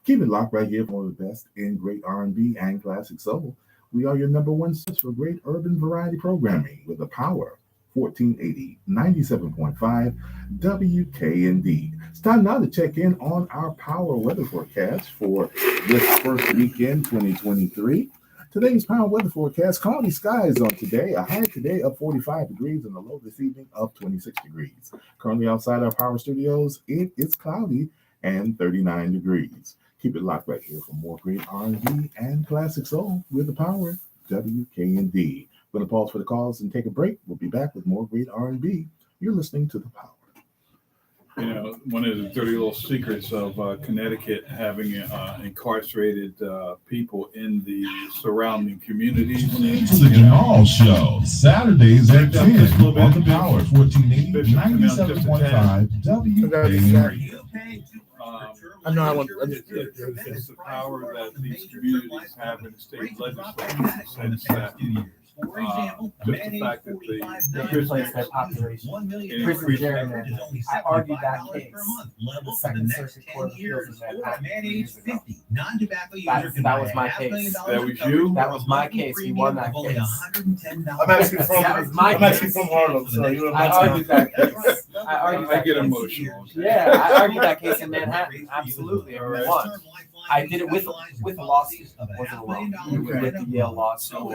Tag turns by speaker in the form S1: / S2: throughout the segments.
S1: Keep it locked right here for the best in great R&B and classic soul. We are your number one source for great urban variety programming with the power 1480 97.5 WKND. It's time now to check in on our power weather forecast for this first weekend 2023. Today's power weather forecast: cloudy skies on today, a high today of 45 degrees and a low this evening of 26 degrees. Currently outside our power studios, it is cloudy and 39 degrees. Keep it locked right here for more great R&B and classic soul with the power WKND. We're going to pause for the calls and take a break. We'll be back with more great R&B. You're listening to the power.
S2: You know, one of the dirty little secrets of Connecticut having incarcerated people in the surrounding communities.
S3: To the Jamal Show, Saturdays at 10 on the power, 1480 97.5 WKND.
S4: I know I want.
S2: It's the power that these communities have in the state legislature in the sense that just the fact that
S5: they replace their population. Prison gerrymandering. I argued that case. The Second Circuit Court of Appeals in Manhattan years ago. That was my case.
S2: That was you?
S5: That was my case. We won that case.
S4: I'm actually from Harlem, so
S5: I argued that case.
S2: I get emotional.
S5: Yeah, I argued that case in Manhattan. Absolutely, and we won. I did it with a lawsuit. Wasn't alone. With the Yale Law School.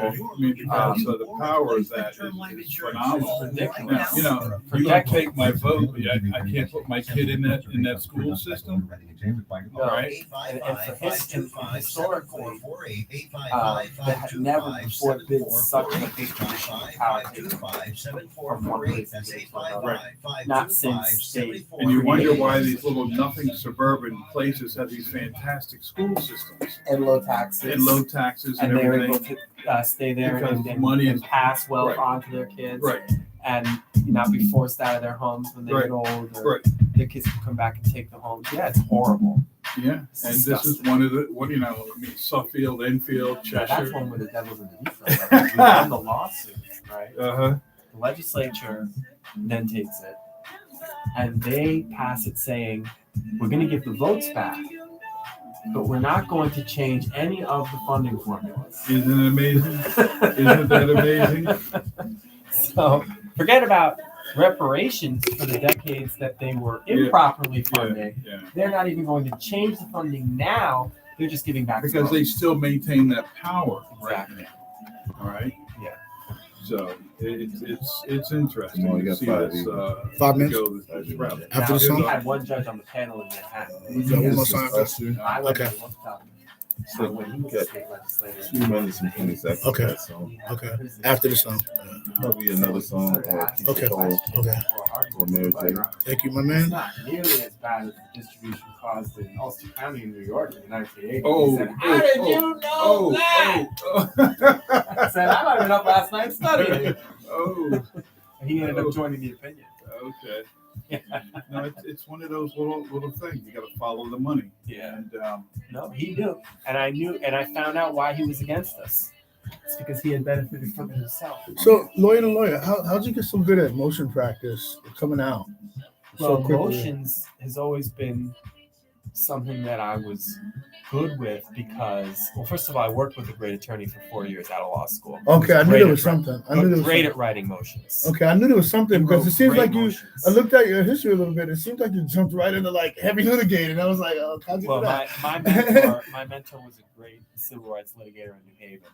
S2: So the power of that is phenomenal. Now, you know, you don't take my vote, but I can't put my kid in that school system.
S5: No. Right? And for historically, there had never before been such a big power from one place to another. Not since state.
S2: And you wonder why these little nothing suburban places have these fantastic school systems.
S5: And low taxes.
S2: And
S5: they're able to stay there and pass wealth on to their kids.
S2: Right.
S5: And not be forced out of their homes when they get old, or their kids can come back and take the homes. Yeah, it's horrible.
S2: Yeah, and this is one of the Suffield, Enfield, Cheshire.
S5: That's one where the devil's in the details. We won the lawsuit, right?
S2: The
S5: legislature then takes it, and they pass it saying, we're going to give the votes back, but we're not going to change any of the funding formulas.
S2: Isn't it amazing? Isn't that amazing?
S5: So forget about reparations for the decades that they were improperly funding. They're not even going to change the funding now. They're just giving back
S2: because they still maintain that power.
S5: Exactly.
S2: Right now. All right.
S5: Yeah.
S2: So it's interesting.
S1: Well, you got
S2: see this,
S4: 5 minutes
S5: after
S4: the song.
S5: We had one judge on the panel in Manhattan.
S1: I
S4: okay.
S1: So we got 2 minutes and 20 seconds.
S4: Okay. After the song.
S1: Probably another song.
S4: Okay.
S1: Or Mary J.
S4: Thank you, my man.
S5: It's not nearly as bad as the distribution caused in Ulster County in New York in the 1980s.
S2: Oh,
S5: said, how did you know that? I said, I might have been up last night studying. And he ended up joining the opinion.
S2: Okay. No, it's one of those little things. You got to follow the money.
S5: Yeah.
S2: And
S5: no, he knew, and I found out why he was against us. It's because he had benefited from it himself.
S4: So, lawyer, how'd you get so good at motion practice coming out?
S5: Well, motions has always been something that I was good with because, well, first of all, I worked with a great attorney for 4 years out of law school.
S4: Okay, I knew there was something.
S5: Great at writing motions.
S4: Okay, I knew there was something because it seems like I looked at your history a little bit. It seemed like you jumped right into like heavy litigating. And I was like, oh, how'd you do that?
S5: My mentor was a great civil rights litigator in New Haven.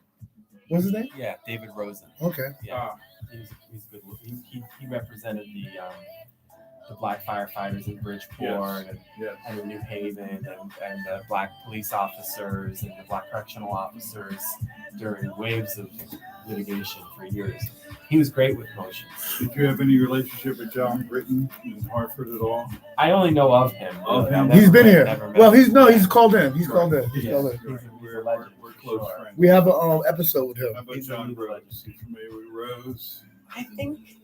S4: What's his name?
S5: Yeah, David Rosen.
S4: Okay.
S5: Yeah, he's good. He represented the black firefighters in Bridgeport and in New Haven and the black police officers and the black correctional officers during waves of litigation for years. He was great with motions.
S2: Did you have any relationship with John Britton in Hartford at all?
S5: I only know of him.
S4: He's been here. Well, he's called in. He's called in.
S5: He's a legend.
S2: We're close friends.
S4: We have an episode with him.
S2: How about John Rose? You familiar with Rose?
S5: I think.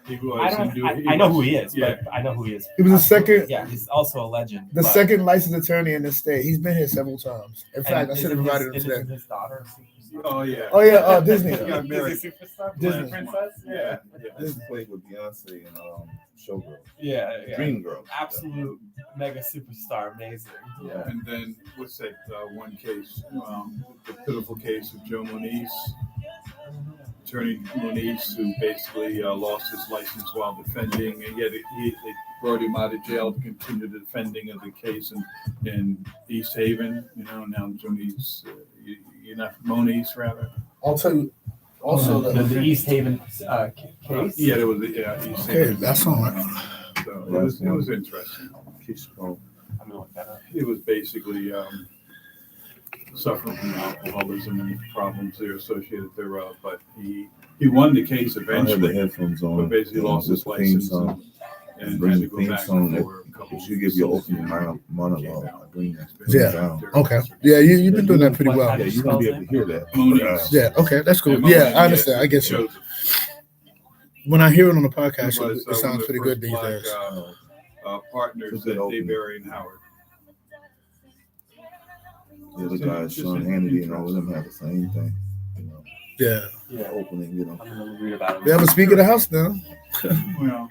S2: I
S5: know who he is, but I know who he is.
S4: He was the second.
S5: Yeah, he's also a legend.
S4: Second licensed attorney in the state. He's been here several times. In fact, I should have invited him today.
S5: His daughter
S2: Oh yeah.
S4: Oh yeah, Disney.
S2: He got married.
S5: Disney superstar,
S4: Disney.
S5: princess.
S2: Yeah.
S1: This played with Beyonce and Showgirl.
S5: Yeah.
S1: Dream Girl.
S5: Absolute mega superstar, amazing.
S1: Yeah.
S2: And then what's that one case? The pitiful case of Joe Moniz, attorney Moniz, who basically lost his license while defending, and yet they brought him out of jail to continue the defending of the case in East Haven. Now Moniz, Moniz rather.
S4: I'll tell you. Also,
S5: the East Haven case.
S2: Yeah, there was East
S4: okay,
S2: Haven.
S4: that's all right.
S2: So it was interesting.
S5: I'm gonna look that up.
S2: It was basically suffering from alcoholism and problems there associated thereof. But he won the case
S1: I had
S2: eventually,
S1: the headphones on.
S2: but basically lost his license and
S1: Bring
S2: had
S1: the
S2: to go
S1: theme
S2: back
S1: song
S2: for a couple.
S1: You give your opening monologue. I bring that
S4: Yeah.
S1: down.
S4: Okay. Yeah, you've been doing that pretty well.
S1: Yeah, you're gonna be able to hear that.
S2: Moniz.
S4: Yeah. Okay, that's cool.
S2: And
S4: Yeah,
S2: Moniz,
S4: I understand. I get you.
S2: Joseph.
S4: When I hear it on the
S2: He
S4: podcast,
S2: was,
S4: it
S2: one
S4: sounds
S2: of the
S4: pretty good
S2: first
S4: these
S2: black,
S4: days.
S2: Partners
S1: It's a
S2: that
S1: good opening.
S2: Dayberry and Howard.
S1: The other guys, Sean Hannity and all of them have the same thing. You know,
S4: Yeah.
S5: Yeah.
S1: opening, you know.
S5: I'm gonna read about it.
S4: They have a speaker of the house now.
S2: Well,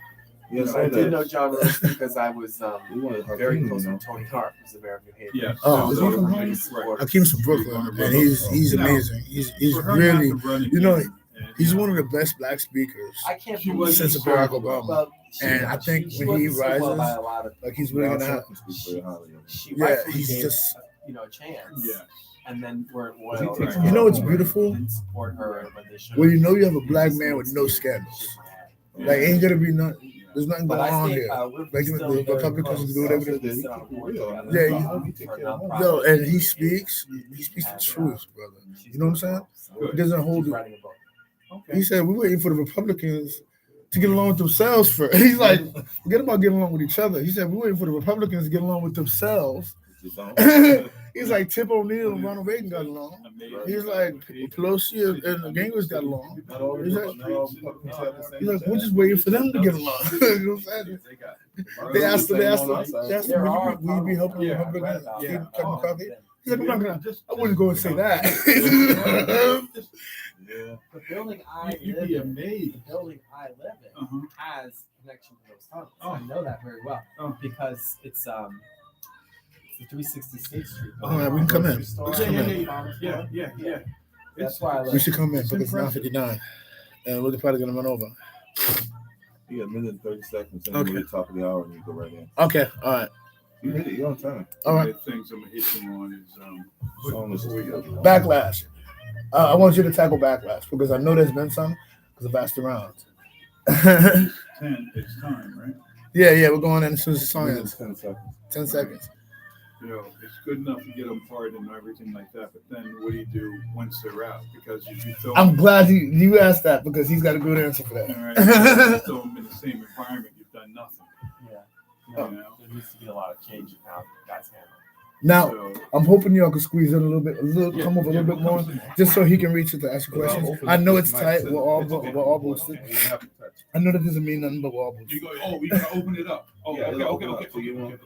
S1: Yes,
S5: I did know John Rose because I was
S1: We wanted her
S5: very
S1: theme,
S5: close
S1: you know.
S5: with Tony Hart, who's the mayor of New Haven.
S2: yeah.
S4: Oh,
S1: is he from Harlem?
S2: Right.
S4: Akeem's from Brooklyn, and he's amazing. He's
S2: For her
S4: really,
S2: not to run
S4: you know,
S2: again, and,
S4: he's one of the best black speakers.
S5: I can't
S2: She
S5: believe
S2: was
S4: since
S2: so
S4: Barack
S2: well.
S4: Obama.
S5: Well,
S4: And I think when he
S5: wasn't seen well by
S4: rises,
S5: a lot of,
S4: like he's really gonna have.
S5: she
S4: Yeah,
S5: rightfully
S4: he's
S5: gave,
S4: just.
S5: a chance.
S2: Yeah.
S5: And then weren't
S1: He
S5: loyal.
S1: takes
S5: or
S4: You know what's beautiful?
S5: Didn't support her when they should.
S4: Well, you know you have a black man with no scandals. Like ain't gonna be nothing. There's nothing
S5: But
S4: going
S5: I
S4: on
S5: think
S4: here.
S5: we're
S4: Like
S5: still
S4: the
S5: very
S4: Republicans
S5: close.
S4: do whatever they
S5: We
S4: do.
S5: sit on a board
S1: Yeah,
S5: together
S1: yeah,
S5: for a nonprofit.
S4: Yo, and he speaks the truth, brother. You know what I'm saying?
S2: Good.
S4: He doesn't hold
S5: She's
S4: it.
S5: writing a book.
S2: Okay.
S4: He said we're waiting for the Republicans to get along with themselves first. He's like, forget about getting along with each other. He said we're waiting for the Republicans to get along with themselves. He's like Tip O'Neill and Ronald Reagan got along. He's like Pelosi and Gingrich got along. He's like, we're just waiting for them to get along. You know what I'm saying? They asked him, will you be helping the Republicans keep Kevin McCarthy? He's like, I wouldn't go and say that.
S1: Yeah.
S5: The building I
S2: You'd
S5: live
S2: be
S5: in,
S2: amazed.
S5: the building I live in
S2: Uh-huh.
S5: has connection to those tunnels.
S2: Oh.
S5: I know that very well
S2: Oh.
S5: because it's the 366th Street.
S4: All right, we can come in.
S5: Store.
S4: We can come in.
S2: Yeah.
S5: That's why I
S4: We
S5: live.
S4: should come in
S2: It's
S4: because it's
S2: impressive.
S4: 9:59, and we're probably gonna run over.
S1: You got a minute and 30 seconds, and
S4: Okay.
S1: we're at the top of the hour, and you go right in.
S4: Okay, all right,
S1: You hit it. You're on time.
S4: all right.
S2: The things I'm gonna hit you on is
S1: Song is
S4: Backlash. I want you to tackle backlash because I know there's been some because I've asked around.
S2: 10. It's time, right?
S4: Yeah, we're going in as soon as the song
S1: Minute
S4: ends.
S1: 10 seconds.
S4: 10 seconds.
S2: You know, it's good enough to get them pardoned and everything like that, but then what do you do once they're out? Because if you throw
S4: I'm glad you asked that because he's got a good answer for
S2: all
S4: that.
S2: right, if you throw them in the same environment, you've done nothing.
S5: Yeah.
S2: You know?
S5: There needs to be a lot of change in how that's handled.
S4: Now,
S2: So,
S4: I'm hoping y'all can squeeze in a little bit, come over a little bit more, just so he can reach it to ask you questions. I know it's tight. We're all boosted. I know that doesn't mean nothing, but we're all boosted.
S2: you go, oh, we gotta open it up. Oh,
S1: Yeah,
S2: okay.
S1: so you want-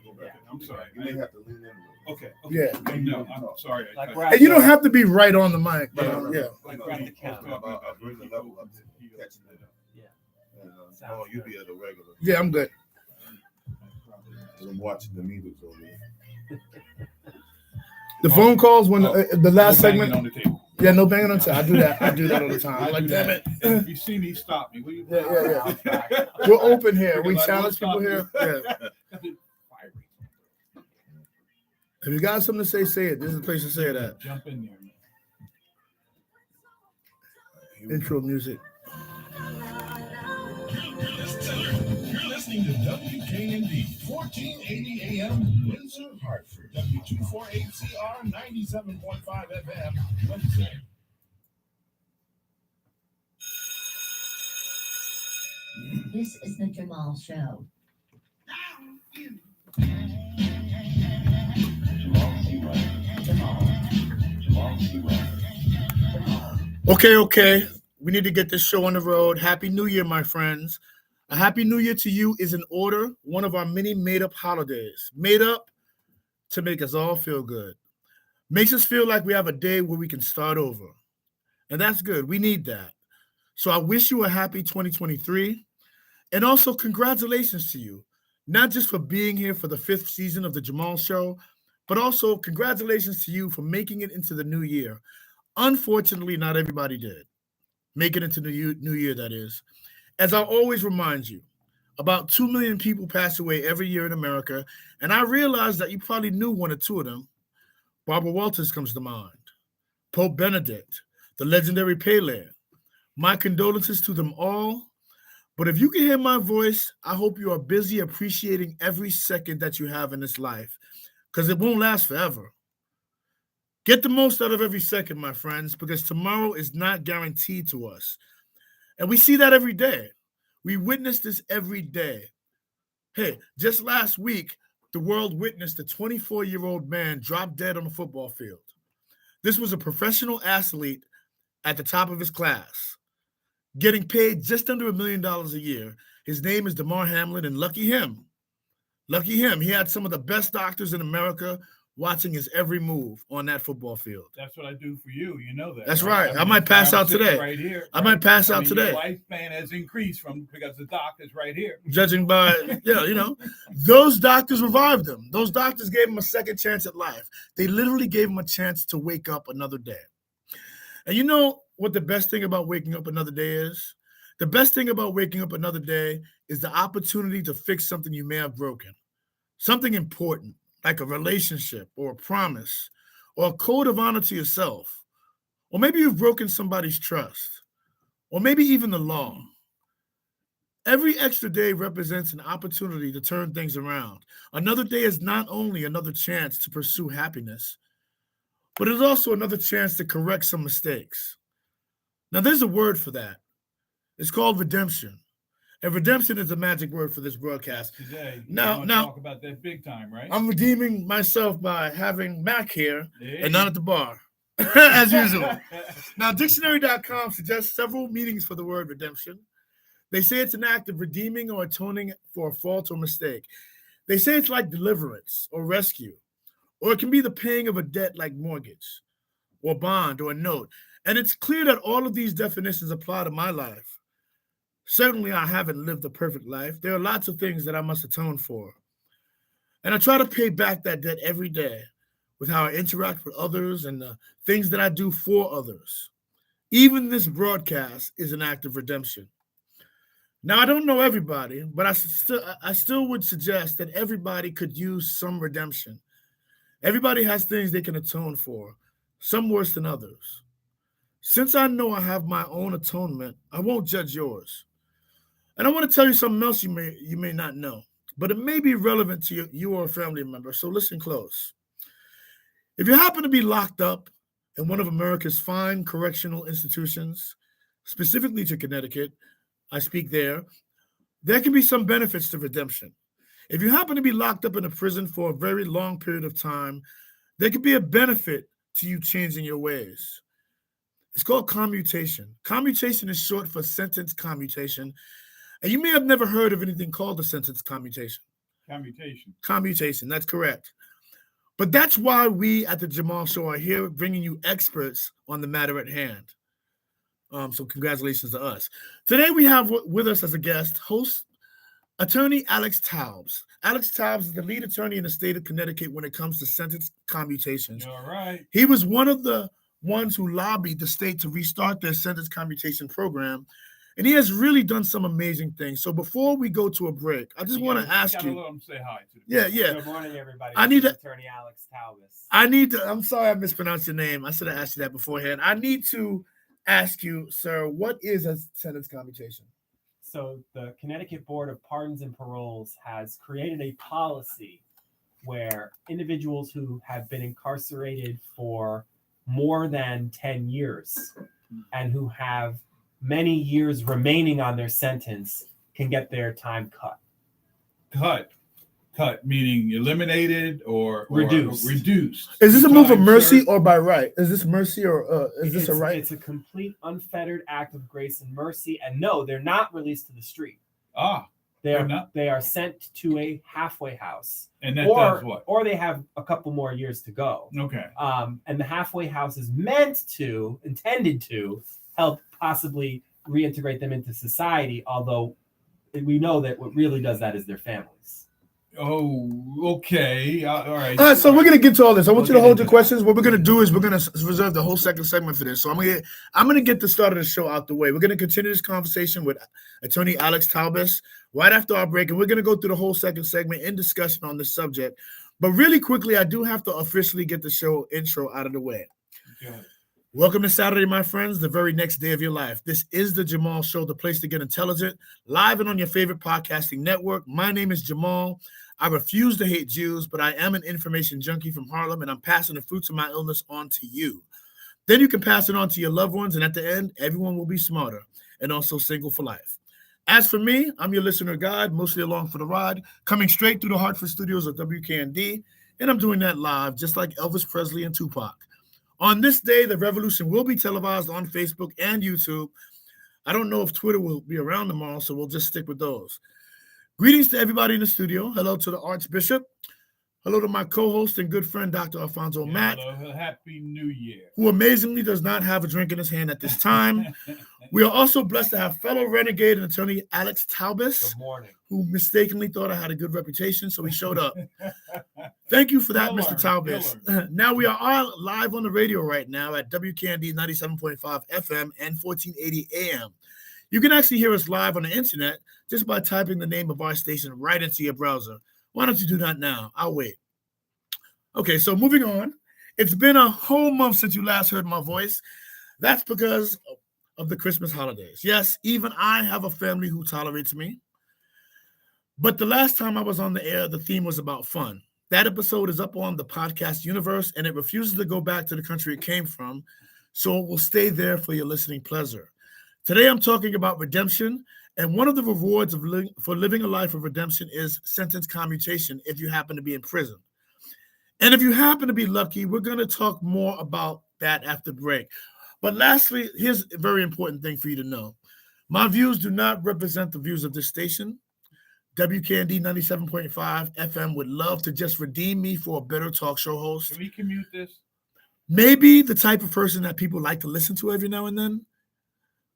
S2: I'm sorry.
S1: You may have to lean in.
S2: Okay.
S4: Yeah.
S2: No, I'm sorry.
S5: Like
S2: I-
S5: we're at
S4: And you don't
S5: the-
S4: have to be right on the mic. But,
S2: Yeah.
S4: yeah.
S5: Like we're at the counter.
S1: I'll bring the level up to catching it up.
S5: Yeah.
S1: Oh, you'll be at a regular.
S4: Yeah, I'm good.
S1: I'm watching the needles over there.
S4: The phone calls when the last
S2: No banging
S4: segment.
S2: on the table.
S4: Yeah, no banging on time. I do that all the time. I'm like, damn it.
S2: And if you see me, stop me. Will you?
S4: Yeah. We're open here. We
S2: Because I
S4: challenge
S2: won't
S4: people
S2: stop
S4: here. Yeah. If you got something to say, say it. This is the place to say it at.
S2: Jump in there, man.
S4: Intro music.
S3: You're listening to WKND 1480 AM Windsor, Hartford. W248CR 97.5 FM Windsor.
S6: This is the Jamal Show.
S4: Okay. We need to get this show on the road. Happy New Year, my friends. A Happy New Year to you is in order. One of our many made-up holidays. Made up to make us all feel good. Makes us feel like we have a day where we can start over. And that's good. We need that. So I wish you a happy 2023. And also congratulations to you, not just for being here for the 5th season of the Jamal Show, but also congratulations to you for making it into the new year. Unfortunately, not everybody did. Make it into the new year, that is. As I always remind you, about 2 million people pass away every year in America, and I realize that you probably knew one or two of them. Barbara Walters comes to mind, Pope Benedict, the legendary Pele. My condolences to them all. But if you can hear my voice, I hope you are busy appreciating every second that you have in this life, because it won't last forever. Get the most out of every second, my friends, because tomorrow is not guaranteed to us. And we see that every day. We witness this every day. Hey, just last week, the world witnessed a 24-year-old man drop dead on a football field. This was a professional athlete at the top of his class, getting paid just under $1 million a year. His name is Damar Hamlin, and lucky him. Lucky him. He had some of the best doctors in America watching his every move on that football field.
S2: That's what I do for you. You know that.
S4: That's right. I might pass out today.
S2: Right here.
S4: I might pass out today.
S2: Your lifespan has increased because the doctor's right here.
S4: Judging by, those doctors revived him. Those doctors gave him a second chance at life. They literally gave him a chance to wake up another day. And you know what the best thing about waking up another day is? The best thing about waking up another day is the opportunity to fix something you may have broken. Something important, like a relationship or a promise or a code of honor to yourself. Or maybe you've broken somebody's trust. Or maybe even the law. Every extra day represents an opportunity to turn things around. Another day is not only another chance to pursue happiness, but it's also another chance to correct some mistakes. Now, there's a word for that. It's called redemption. And redemption is a magic word for this broadcast.
S2: Today,
S4: now,
S2: talk about that big time, right?
S4: I'm redeeming myself by having Mac here and not at the bar, as usual. Now, dictionary.com suggests several meanings for the word redemption. They say it's an act of redeeming or atoning for a fault or mistake. They say it's like deliverance or rescue, or it can be the paying of a debt like mortgage or bond or a note. And it's clear that all of these definitions apply to my life. Certainly, I haven't lived a perfect life. There are lots of things that I must atone for. And I try to pay back that debt every day with how I interact with others and the things that I do for others. Even this broadcast is an act of redemption. Now, I don't know everybody, but I still would suggest that everybody could use some redemption. Everybody has things they can atone for, some worse than others. Since I know I have my own atonement, I won't judge yours. And I want to tell you something else you may not know, but it may be relevant to you or a family member, so listen close. If you happen to be locked up in one of America's fine correctional institutions, specifically to Connecticut, I speak there can be some benefits to redemption. If you happen to be locked up in a prison for a very long period of time, there could be a benefit to you changing your ways. It's called commutation. Commutation is short for sentence commutation. And you may have never heard of anything called a sentence commutation. Commutation, that's correct. But that's why we at the Jamal Show are here bringing you experts on the matter at hand. So congratulations to us. Today we have with us as a guest, host, attorney Alex Taubes. Alex Taubes is the lead attorney in the state of Connecticut when it comes to sentence commutations.
S2: All right.
S4: He was one of the ones who lobbied the state to restart their sentence commutation program. And he has really done some amazing things. So before we go to a break, I just want to ask you.
S2: Let him say hi to
S4: Yeah.
S5: Good morning, everybody. Attorney Alex Taubes.
S4: I'm sorry I mispronounced your name. I should have asked you that beforehand. I need to ask you, sir, what is a sentence commutation?
S5: So the Connecticut Board of Pardons and Paroles has created a policy where individuals who have been incarcerated for more than 10 years and who have many years remaining on their sentence can get their time cut.
S2: Cut meaning eliminated or
S5: reduced.
S4: Is this a move of mercy or by right? Is this mercy or is this a right?
S5: It's a complete unfettered act of grace and mercy. And no, they're not released to the street. They are sent to a halfway house.
S2: And that does what?
S5: Or they have a couple more years to go.
S2: Okay.
S5: And the halfway house is intended to help possibly reintegrate them into society, although we know that what really does that is their families.
S2: Oh, okay. All right.
S4: All right, so we're gonna get to all this. I want you to hold your questions. What we're gonna do is we're gonna reserve the whole second segment for this. So I'm gonna get the start of the show out the way. We're gonna continue this conversation with Attorney Alex Taubes right after our break, and we're gonna go through the whole second segment in discussion on this subject. But really quickly, I do have to officially get the show intro out of the way.
S2: Okay.
S4: Welcome to Saturday, my friends, the very next day of your life. This is the Jamal Show, the place to get intelligent, live and on your favorite podcasting network. My name is Jamal. I refuse to hate Jews, but I am an information junkie from Harlem, and I'm passing the fruits of my illness on to you. Then you can pass it on to your loved ones, and at the end, everyone will be smarter and also single for life. As for me, I'm your listener guide, mostly along for the ride, coming straight through the Hartford studios of WKND, and I'm doing that live, just like Elvis Presley and Tupac. On this day, the revolution will be televised on Facebook and YouTube. I don't know if Twitter will be around tomorrow, so we'll just stick with those. Greetings to everybody in the studio. Hello to the Archbishop. Hello to my co-host and good friend, Dr. Alfonso Matt.
S2: Hello, Happy New Year.
S4: Who amazingly does not have a drink in his hand at this time. We are also blessed to have fellow renegade and attorney Alex Taubes.
S5: Good morning.
S4: Who mistakenly thought I had a good reputation, so he showed up. Thank you for that, Mr. Taubes. Now we are all live on the radio right now at WKND 97.5 FM and 1480 AM. You can actually hear us live on the internet just by typing the name of our station right into your browser. Why don't you do that now? I'll wait. Okay, so moving on. It's been a whole month since you last heard my voice. That's because of the Christmas holidays. Yes, even I have a family who tolerates me. But the last time I was on the air, the theme was about fun. That episode is up on the podcast universe, and it refuses to go back to the country it came from, so it will stay there for your listening pleasure. Today, I'm talking about redemption, and one of the rewards for living a life of redemption is sentence commutation if you happen to be in prison. And if you happen to be lucky, we're going to talk more about that after break. But lastly, here's a very important thing for you to know. My views do not represent the views of this station. WKND 97.5 FM would love to just redeem me for a better talk show host.
S2: Can we commute this?
S4: Maybe the type of person that people like to listen to every now and then.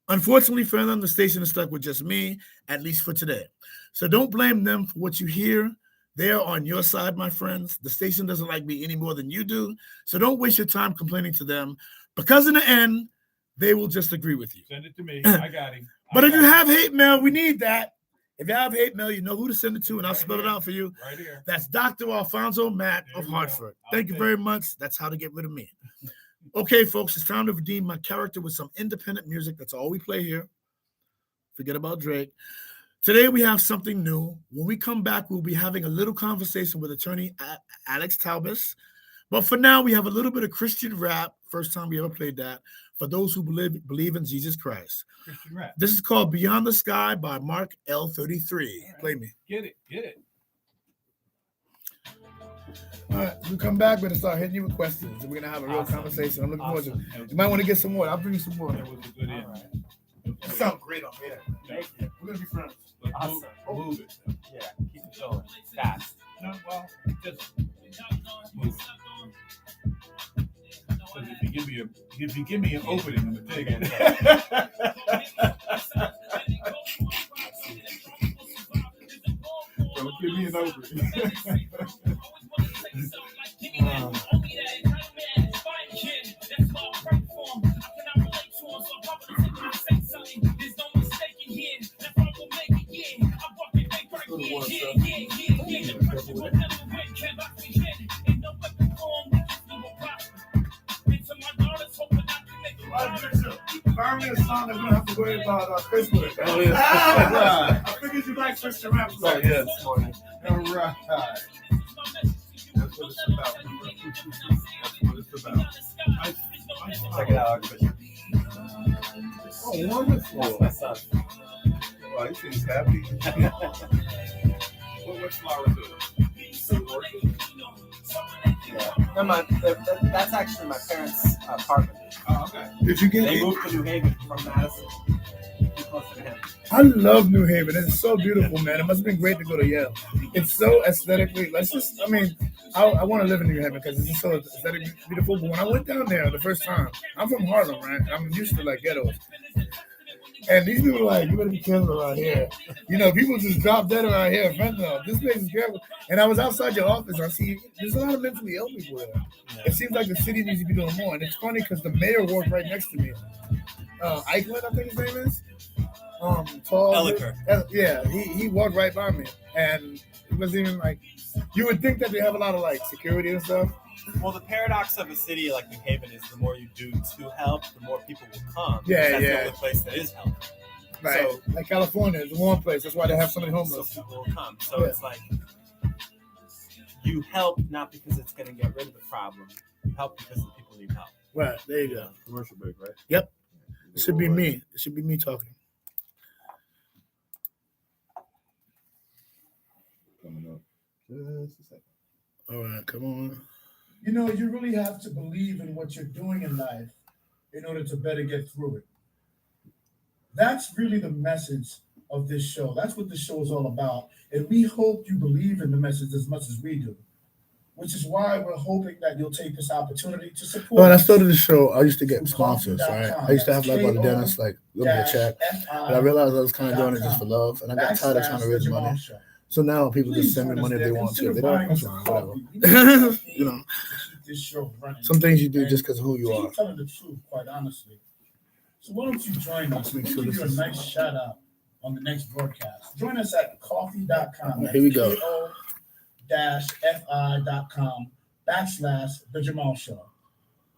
S4: Unfortunately for them, the station is stuck with just me, at least for today. So don't blame them for what you hear. They're on your side, my friends. The station doesn't like me any more than you do. So don't waste your time complaining to them, because in the end, they will just agree with you.
S2: Send it to me. I got him.
S4: But if you have hate mail, we need that. If you have hate mail, you know who to send it to, and I'll spell it out for you.
S2: Right here.
S4: That's Dr. Alfonso Matt of Hartford. Thank you very much. That's how to get rid of me. Okay, folks, it's time to redeem my character with some independent music. That's all we play here. Forget about Drake. Today, we have something new. When we come back, we'll be having a little conversation with attorney Alex Taubes. But for now, we have a little bit of Christian rap. First time we ever played that. For those who believe in Jesus Christ.
S2: Christian rap.
S4: This is called Beyond the Sky by Mark L33. Right. Play me.
S2: Get it.
S4: All right, we come back, we're going to start hitting you with questions, and we're going to have a real conversation. I'm looking forward to it. You might want to get some more. I'll bring you some more.
S2: That was a good end.
S5: Right.
S4: You sound great up here.
S5: Thank you.
S4: We're going to be friends.
S2: But
S5: Awesome.
S2: move it.
S5: Yeah, keep it going. Fast.
S2: No, well, just move it. So if you give me an opening, I'm gonna take it. Don't give me an opening.
S4: Find me a song that we don't have to worry about Christmas.
S2: Oh, yeah.
S4: I figured you like Christian rap.
S2: Oh, yes. All right. That's what it's about. That's what it's about.
S5: Check it out, Archbishop.
S2: Oh, wonderful.
S5: That's my son.
S2: Well, he seems happy. What flower is it?
S5: No, that's actually my parents' apartment.
S2: Oh, okay.
S4: Did you get
S5: They
S4: it?
S5: moved to New Haven from Madison. close to him.
S4: I love New Haven. It's so beautiful, man. It must have been great to go to Yale. It's so aesthetically. I want to live in New Haven because it's just so aesthetically beautiful. But when I went down there the first time, I'm from Harlem, right? I'm used to like ghettos. And these people are like, you better be careful around here. You know, people just drop dead around here. Fentanyl. This place is careful. And I was outside your office. I see there's a lot of mentally ill people there. It seems like the city needs to be doing more. And it's funny because the mayor walked right next to me. Eichmann, I think his name is. Tall.
S5: Elliker.
S4: Yeah, he walked right by me. And it wasn't even like, you would think that they have a lot of like security and stuff.
S5: Well, the paradox of a city like New Haven is the more you do to help, the more people will come.
S4: Yeah,
S5: that's
S4: yeah.
S5: the only place that is help.
S4: Right. So, like California is a warm place. That's why they have so many homeless.
S5: So people will come. So it's like you help not because it's going to get rid of the problem. You help because the people need help.
S4: Right. There you go.
S1: Commercial break, right?
S4: Yep. It should be me. It should be me talking.
S1: Coming up just a second.
S4: All right, come on.
S7: You know, you really have to believe in what you're doing in life in order to better get through it. That's really the message of this show. That's what this show is all about. And we hope you believe in the message as much as we do, which is why we're hoping that you'll take this opportunity to support.
S4: When I
S7: us.
S4: started the show, I used to get sponsors, right? I used to have like on the dentist, like, give me a check. But I realized I was kind of doing it just for love. And I got tired of trying to raise money. So now people just send me money if they want to. If they don't, that's fine, whatever. You know,
S7: this show running.
S4: some things you do just because of who you are.
S7: Telling the truth, quite honestly. So why don't you join us? We'll give you a nice shout out on the next broadcast. Join us at coffee.com.
S4: Here we go.
S7: ko-fi.com/The Jamal Show.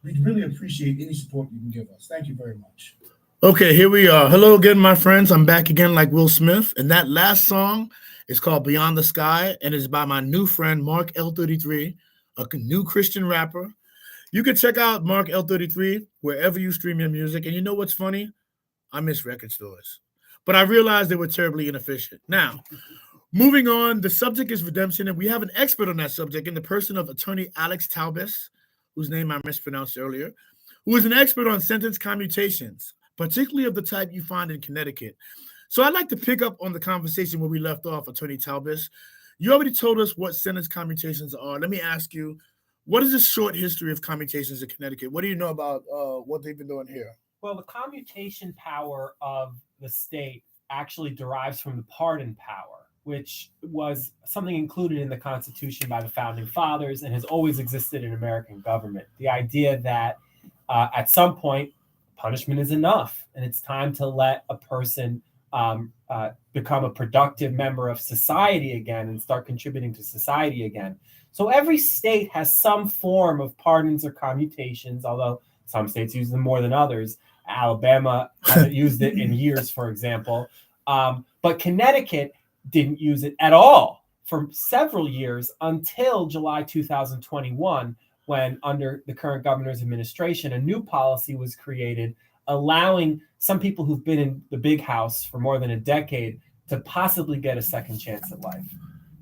S7: We'd really appreciate any support you can give us. Thank you very much.
S4: Okay, here we are. Hello again, my friends. I'm back again like Will Smith. And that last song is called Beyond the Sky, and it's by my new friend, Mark L33, a new Christian rapper. You can check out Mark L33 wherever you stream your music. And you know what's funny? I miss record stores. But I realized they were terribly inefficient. Now, moving on, the subject is redemption, and we have an expert on that subject in the person of attorney Alex Taubes, whose name I mispronounced earlier, who is an expert on sentence commutations, particularly of the type you find in Connecticut. So I'd like to pick up on the conversation where we left off, attorney Taubes. You already told us what sentence commutations are. Let me ask you, what is the short history of commutations in Connecticut? What do you know about what they've been doing here?
S5: Well, the commutation power of the state actually derives from the pardon power, which was something included in the Constitution by the Founding Fathers and has always existed in American government. The idea that at some point, punishment is enough, and it's time to let a person become a productive member of society again and start contributing to society again. So every state has some form of pardons or commutations, although some states use them more than others. Alabama hasn't used it in years, for example. But Connecticut didn't use it at all for several years until July 2021, when under the current governor's administration, a new policy was created allowing some people who've been in the big house for more than a decade to possibly get a second chance at life.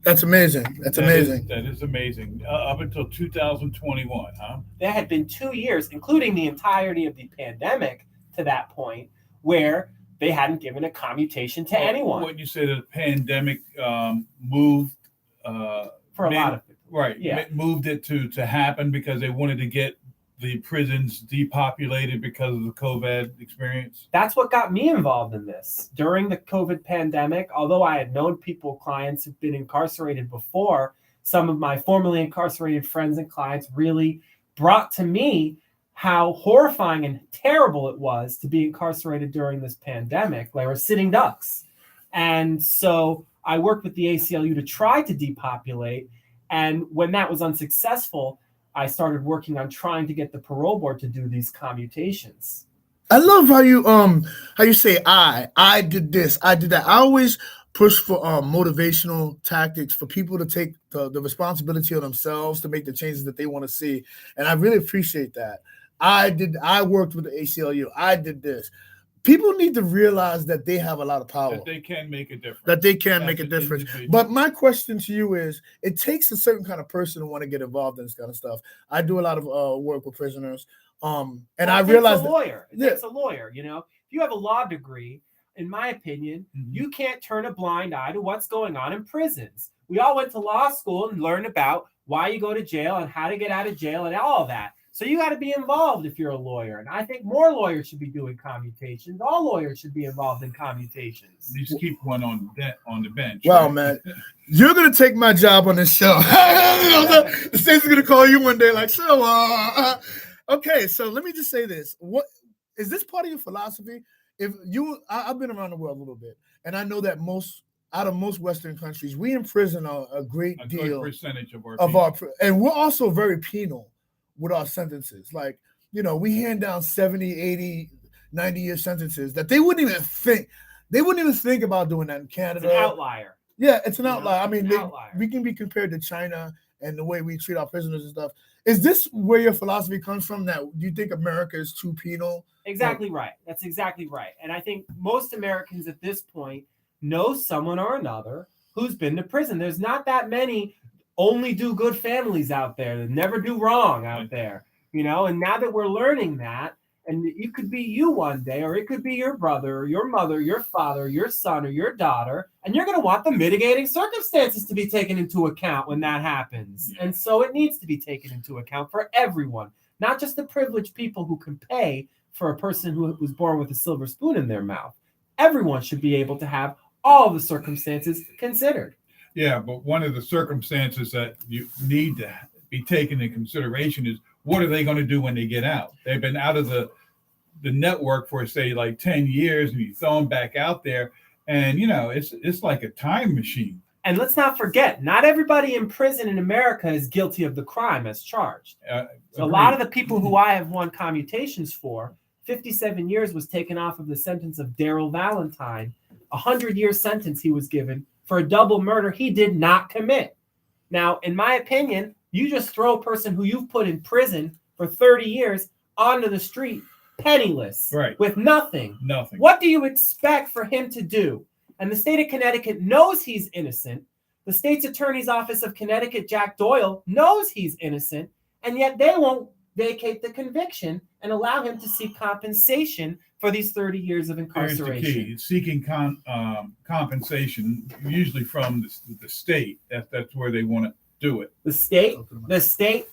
S4: That's amazing. That
S2: is amazing. Up until 2021, huh?
S5: There had been 2 years, including the entirety of the pandemic to that point, where they hadn't given a commutation to anyone.
S2: When you say the pandemic moved
S5: for a lot of people.
S2: Right. Yeah. Moved it to happen because they wanted to get the prisons depopulated because of the COVID experience?
S5: That's what got me involved in this. During the COVID pandemic, although I had known clients who've been incarcerated before, some of my formerly incarcerated friends and clients really brought to me how horrifying and terrible it was to be incarcerated during this pandemic. They were sitting ducks. And so I worked with the ACLU to try to depopulate. And when that was unsuccessful, I started working on trying to get the parole board to do these commutations.
S4: I love how you say I did this, I did that. I always push for motivational tactics for people to take the responsibility on themselves to make the changes that they want to see. And I really appreciate that. I worked with the ACLU. I did this. People need to realize that they have a lot of power.
S2: That they can make a difference.
S4: But my question to you is, it takes a certain kind of person to want to get involved in this kind of stuff. I do a lot of work with prisoners. And I realize
S5: It takes a lawyer. You know, if you have a law degree, in my opinion,
S2: Mhm.
S5: you can't turn a blind eye to what's going on in prisons. We all went to law school and learned about why you go to jail and how to get out of jail and all of that. So you got to be involved if you're a lawyer. And I think more lawyers should be doing commutations. All lawyers should be involved in commutations.
S2: You just keep one on the bench.
S4: Wow,
S2: right?
S4: man. You're going to take my job on this show. The state's going to call you one day like, so, okay, so let me just say this. What is this part of your philosophy? I've been around the world a little bit, and I know that out of most Western countries, we imprison a great deal
S2: good percentage of
S4: our and we're also very penal with our sentences. Like, we hand down 70, 80, 90-year sentences that they wouldn't even think about doing that in Canada.
S5: It's an outlier.
S4: Yeah, it's an outlier. I mean,
S5: outlier.
S4: We can be compared to China and the way we treat our prisoners and stuff. Is this where your philosophy comes from, that you think America is too penal?
S5: Exactly right. That's exactly right. And I think most Americans at this point know someone or another who's been to prison. There's not that many only do good families out there that never do wrong out there, and now that we're learning that, and it could be you one day, or it could be your brother or your mother, your father, your son, or your daughter, and you're going to want the mitigating circumstances to be taken into account when that happens.
S2: Yeah.
S5: And so it needs to be taken into account for everyone, not just the privileged people who can pay for a person who was born with a silver spoon in their mouth. Everyone should be able to have all the circumstances considered.
S2: Yeah, but one of the circumstances that you need to be taken into consideration is, what are they going to do when they get out? They've been out of the network for, say, like 10 years, and you throw them back out there, and it's like a time machine.
S5: And let's not forget, not everybody in prison in America is guilty of the crime as charged. So a lot of the people who I have won commutations for, 57 years was taken off of the sentence of Daryl Valentine. 100-year sentence he was given for a double murder he did not commit. Now, in my opinion, you just throw a person who you've put in prison for 30 years onto the street, penniless,
S2: right,
S5: with nothing.
S2: Nothing.
S5: What do you expect for him to do? And the state of Connecticut knows he's innocent. The state's attorney's office of Connecticut, Jack Doyle, knows he's innocent, and yet they won't vacate the conviction and allow him to seek compensation for these 30 years of incarceration.
S2: Here's the key: seeking compensation, usually from the state. That's where they want to do it.
S5: The state,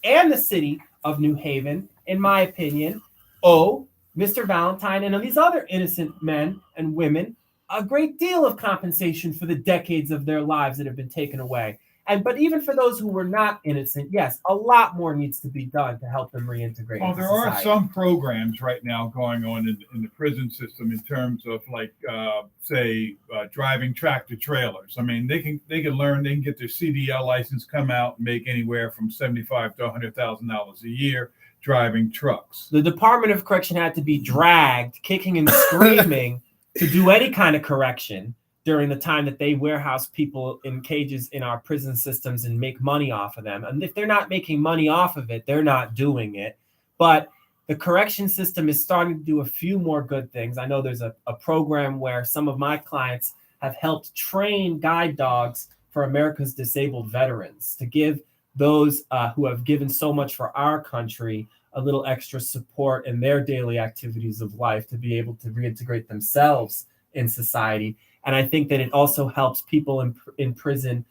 S5: and the city of New Haven, in my opinion, owe Mr. Valentine and these other innocent men and women a great deal of compensation for the decades of their lives that have been taken away. But even for those who were not innocent, yes, a lot more needs to be done to help them reintegrate.
S2: Well, there are some programs right now going on in the prison system in terms of, like, driving tractor trailers. I mean, they can learn, they can get their CDL license, come out and make anywhere from $75,000 to $100,000 a year driving trucks.
S5: The Department of Correction had to be dragged, kicking and screaming, to do any kind of correction during the time that they warehouse people in cages in our prison systems and make money off of them. And if they're not making money off of it, they're not doing it. But the correction system is starting to do a few more good things. I know there's a program where some of my clients have helped train guide dogs for America's disabled veterans, to give those who have given so much for our country a little extra support in their daily activities of life, to be able to reintegrate themselves in society. And I think that it also helps people in prison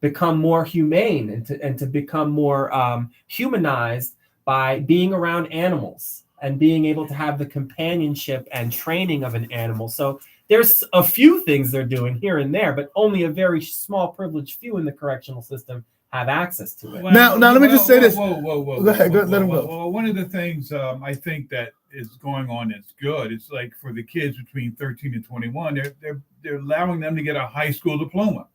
S5: become more humane and to become more humanized by being around animals and being able to have the companionship and training of an animal. So there's a few things they're doing here and there, but only a very small privileged few in the correctional system have access to it.
S4: Now, let me just say this.
S2: Whoa.
S4: Go ahead, let him go.
S2: Well, one of the things I think that is going on that's good, it's like for the kids between 13 and 21, they're allowing them to get a high school diploma.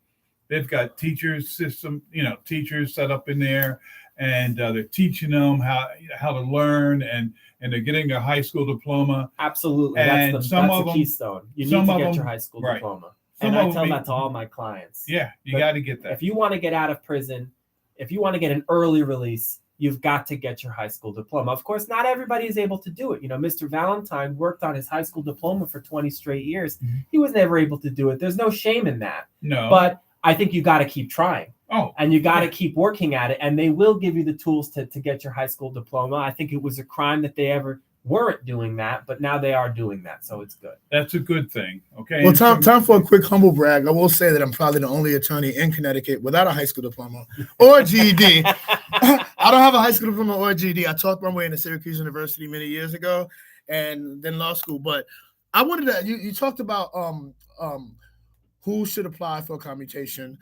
S2: They've got teachers set up in there, and they're teaching them how to learn, and they're getting their high school diploma.
S5: Absolutely.
S2: And
S5: that's the keystone. You need to get your high school diploma. And I tell that to all my clients.
S2: Yeah, you got to get that.
S5: If you want to get out of prison, if you want to get an early release, you've got to get your high school diploma. Of course, not everybody is able to do it. Mr. Valentine worked on his high school diploma for 20 straight years. Mm-hmm. He was never able to do it. There's no shame in that.
S2: No.
S5: But I think you got to keep trying.
S2: Oh.
S5: And you got to keep working at it. And they will give you the tools to get your high school diploma. I think it was a crime that they ever weren't doing that, but now they are doing that, so it's good.
S2: That's a good thing. Okay.
S4: Well, time for a quick humble brag. I will say that I'm probably the only attorney in Connecticut without a high school diploma or a GED. I don't have a high school diploma or a GED. I taught my way into Syracuse University many years ago, and then law school. But I wanted to. You talked about who should apply for a commutation.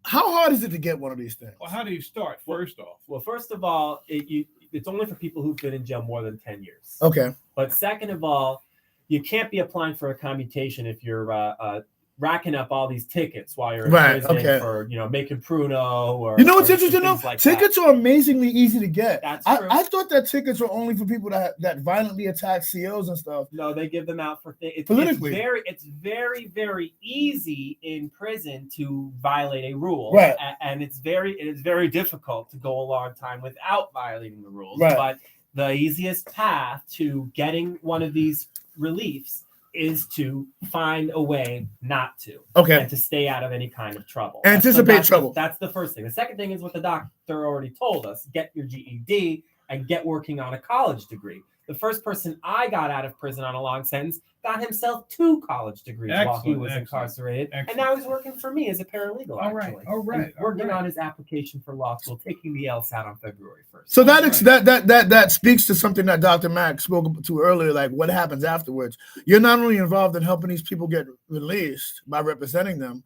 S4: How hard is it to get one of these things?
S2: Well, how do you start? First off,
S5: Well, first of all, it's only for people who've been in jail more than 10 years.
S4: Okay.
S5: But second of all, you can't be applying for a commutation if you're racking up all these tickets while you're in prison for making pruno or.
S4: You know what's interesting though?
S5: Like
S4: tickets are amazingly easy to get.
S5: That's true.
S4: I thought that tickets were only for people that violently attack COs and stuff.
S5: No, they give them out for things.
S4: Politically,
S5: it's very, very easy in prison to violate a rule,
S4: right?
S5: And it is very difficult to go a long time without violating the rules.
S4: Right.
S5: But the easiest path to getting one of these reliefs is to find a way not to.
S4: Okay.
S5: And to stay out of any kind of trouble.
S4: Anticipate trouble.
S5: That's the first thing. The second thing is what the doctor already told us. Get your GED and get working on a college degree. The first person I got out of prison on a long sentence got himself 2 college degrees while he was incarcerated. And now he's working for me as a paralegal.
S2: All right.
S5: Working on his application for law school, taking the LSAT on February 1st.
S4: So that speaks to something that Dr. Mack spoke to earlier, like what happens afterwards. You're not only involved in helping these people get released by representing them,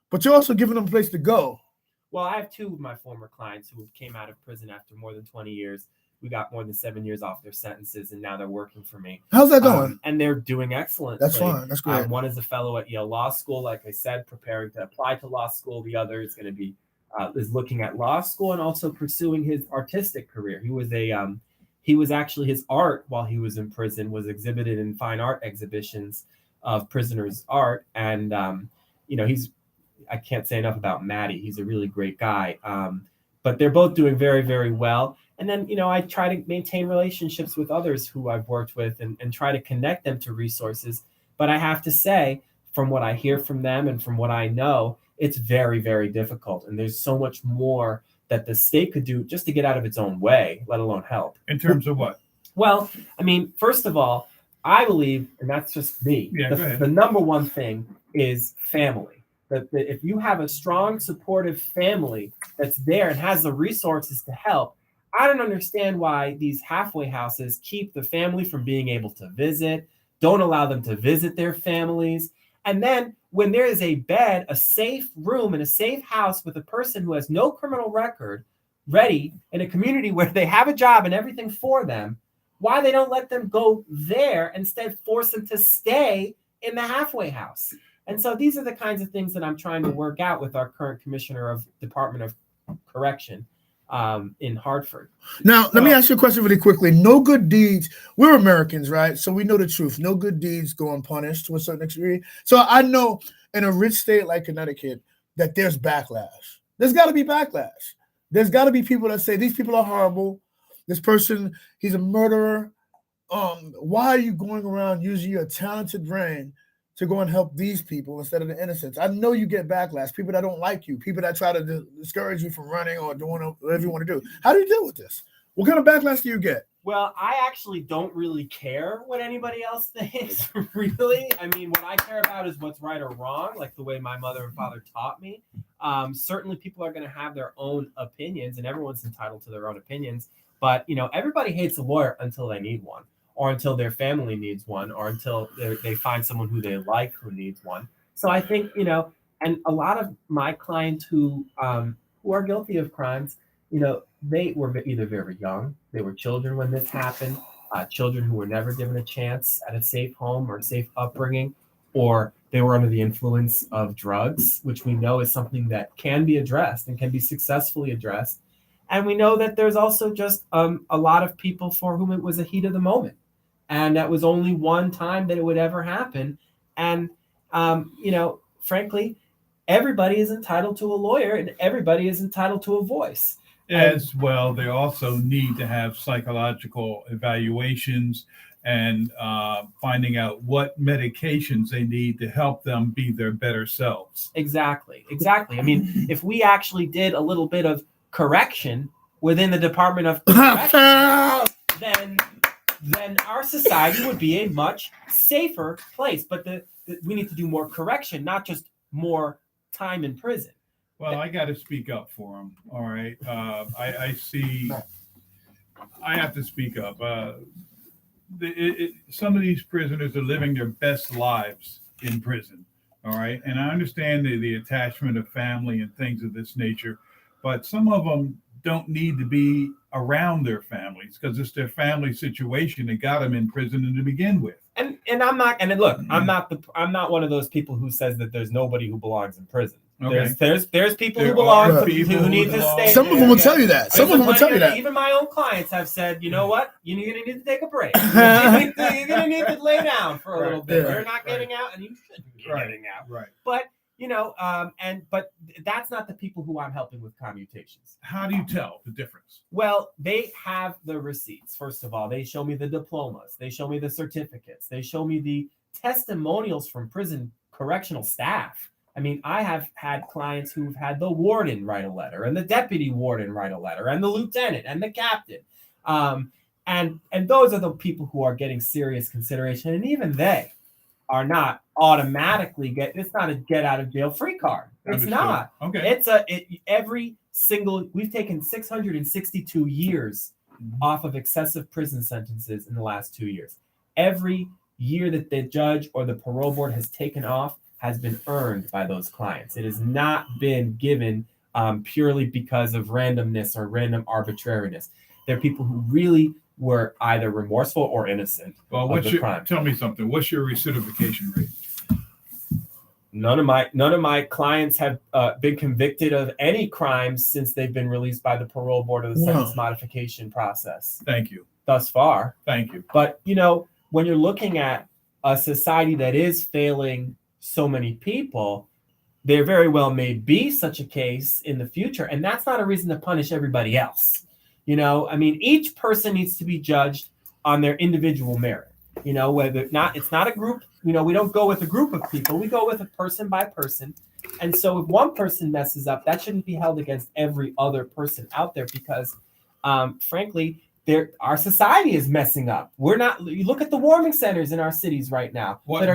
S4: but you're also giving them a place to go.
S5: Well, I have 2 of my former clients who came out of prison after more than 20 years. We got more than 7 years off their sentences, and now they're working for me.
S4: How's that going?
S5: And they're doing excellent.
S4: That's fine. That's great.
S5: One is a fellow at Yale Law School, like I said, preparing to apply to law school. The other is going to be is looking at law school and also pursuing his artistic career. He was actually, his art while he was in prison was exhibited in fine art exhibitions of prisoners' art, and I can't say enough about Matty. He's a really great guy. But they're both doing very, very well. And then, I try to maintain relationships with others who I've worked with and try to connect them to resources. But I have to say, from what I hear from them and from what I know, it's very, very difficult. And there's so much more that the state could do just to get out of its own way, let alone help.
S2: In terms of what?
S5: Well, first of all, I believe, and that's just me, the number one thing is family. That if you have a strong, supportive family that's there and has the resources to help, I don't understand why these halfway houses keep the family from being able to visit, don't allow them to visit their families. And then when there is a bed, a safe room in a safe house with a person who has no criminal record ready in a community where they have a job and everything for them, why they don't let them go there, instead force them to stay in the halfway house. And so these are the kinds of things that I'm trying to work out with our current commissioner of Department of Correction in Hartford.
S4: Now, let me ask you a question really quickly. No good deeds. We're Americans, right? So we know the truth. No good deeds go unpunished to a certain degree. So I know in a rich state like Connecticut that there's backlash. There's got to be backlash. There's got to be people that say these people are horrible. This person, he's a murderer. Why are you going around using your talented brain to go and help these people instead of the innocents? I know you get backlash, people that don't like you, people that try to discourage you from running or doing whatever you want to do. How do you deal with this? What kind of backlash do you get?
S5: Well, I actually don't really care what anybody else thinks, really. What I care about is what's right or wrong, like the way my mother and father taught me. Certainly people are going to have their own opinions, and everyone's entitled to their own opinions. But, everybody hates a lawyer until they need one, or until their family needs one, or until they find someone who they like who needs one. So I think, and a lot of my clients who are guilty of crimes, they were either very young, they were children when this happened, children who were never given a chance at a safe home or a safe upbringing, or they were under the influence of drugs, which we know is something that can be addressed and can be successfully addressed. And we know that there's also just a lot of people for whom it was a heat of the moment. And that was only one time that it would ever happen. And, frankly, everybody is entitled to a lawyer and everybody is entitled to a voice.
S2: As well, they also need to have psychological evaluations and finding out what medications they need to help them be their better selves.
S5: Exactly. If we actually did a little bit of correction within the Department of Correction, then our society would be a much safer place. But we need to do more correction, not just more time in prison.
S2: Well, I got to speak up for him. All right. I see. I have to speak up. Some of these prisoners are living their best lives in prison. All right. And I understand the attachment of family and things of this nature, but some of them don't need to be around their families because it's their family situation that got them in prison to begin with.
S5: And I'm not. And look, I'm not one of those people who says that there's nobody who belongs in prison.
S2: Okay.
S5: There's people who belong, who need to stay.
S4: Some of them will tell you that. Some of them will tell you that.
S5: Even my own clients have said, you know what? You're going to need to take a break. You're going to need to lay down for a little bit.
S4: Yeah.
S5: You're not getting out, and you shouldn't be getting out.
S2: Right.
S5: But but that's not the people who I'm helping with commutations.
S2: How do you tell the difference?
S5: Well, they have the receipts. First of all, they show me the diplomas. They show me the certificates. They show me the testimonials from prison correctional staff. I mean, I have had clients who've had the warden write a letter and the deputy warden write a letter and the lieutenant and the captain. And those are the people who are getting serious consideration. And even they are not automatically it's not a get out of jail free card. It's
S2: Understood.
S5: not.
S2: Okay.
S5: We've taken 662 years off of excessive prison sentences in the last 2 years. Every year that the judge or the parole board has taken off has been earned by those clients. It has not been given purely because of randomness or random arbitrariness. They're people who really were either remorseful or innocent of the crime.
S2: Tell me something. What's your recidification rate?
S5: None of my clients have been convicted of any crimes since they've been released by the parole board or the sentence modification process.
S2: Thank you.
S5: Thus far.
S2: Thank you.
S5: But, when you're looking at a society that is failing so many people, there very well may be such a case in the future. And that's not a reason to punish everybody else. Each person needs to be judged on their individual merit. Whether not, it's not a group. We don't go with a group of people. We go with a person by person. And so if one person messes up, that shouldn't be held against every other person out there because, frankly, our society is messing up. You look at the warming centers in our cities right now.
S2: What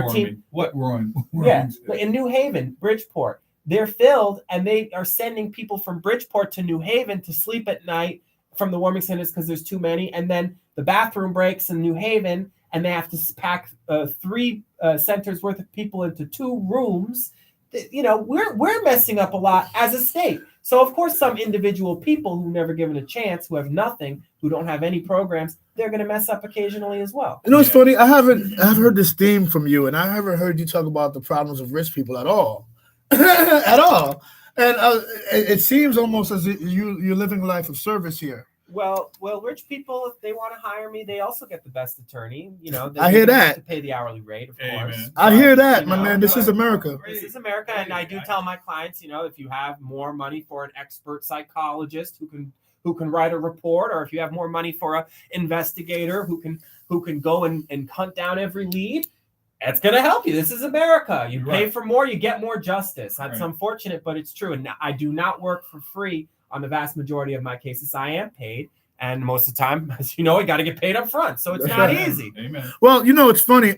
S2: warming?
S5: Yeah, in New Haven, Bridgeport. They're filled and they are sending people from Bridgeport to New Haven to sleep at night from the warming centers because there's too many. And then the bathroom breaks in New Haven and they have to pack 3 centers worth of people into 2 rooms. We're messing up a lot as a state. So, of course, some individual people who never given a chance, who have nothing, who don't have any programs, they're going to mess up occasionally as well.
S4: It's funny. I've heard this theme from you, and I haven't heard you talk about the problems of rich people at all. At all. And it seems almost as if you're living a life of service here.
S5: Well, rich people, if they want to hire me, they also get the best attorney.
S4: I hear that.
S5: To pay the hourly rate, of course.
S4: I hear that, my man. This is America.
S5: This is America, and I do tell my clients, if you have more money for an expert psychologist who can write a report, or if you have more money for an investigator who can go and hunt down every lead, that's going to help you. This is America. You pay for more, you get more justice. That's unfortunate, but it's true. And I do not work for free. On the vast majority of my cases, I am paid. And most of the time, as you know, you got to get paid up front. So it's not easy.
S2: Amen.
S4: Well, it's funny.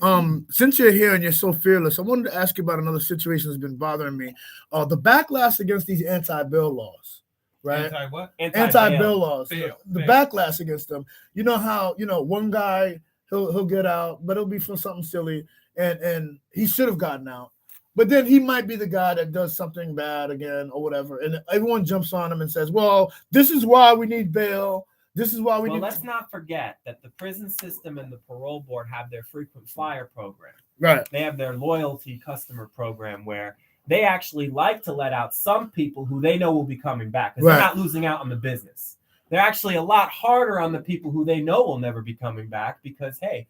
S4: Since you're here and you're so fearless, I wanted to ask you about another situation that's been bothering me. The backlash against these anti-bail laws, right?
S2: Anti-what?
S4: Anti-bail laws.
S2: Bail.
S4: The backlash against them. You know how, one guy, he'll get out, but it'll be for something silly. And he should have gotten out. But then he might be the guy that does something bad again or whatever. And everyone jumps on him and says, well, this is why we need bail. This is why we need.
S5: Well, let's not forget that the prison system and the parole board have their frequent flyer program.
S4: Right.
S5: They have their loyalty customer program where they actually like to let out some people who they know will be coming back because they're not losing out on the business. They're actually a lot harder on the people who they know will never be coming back because, hey,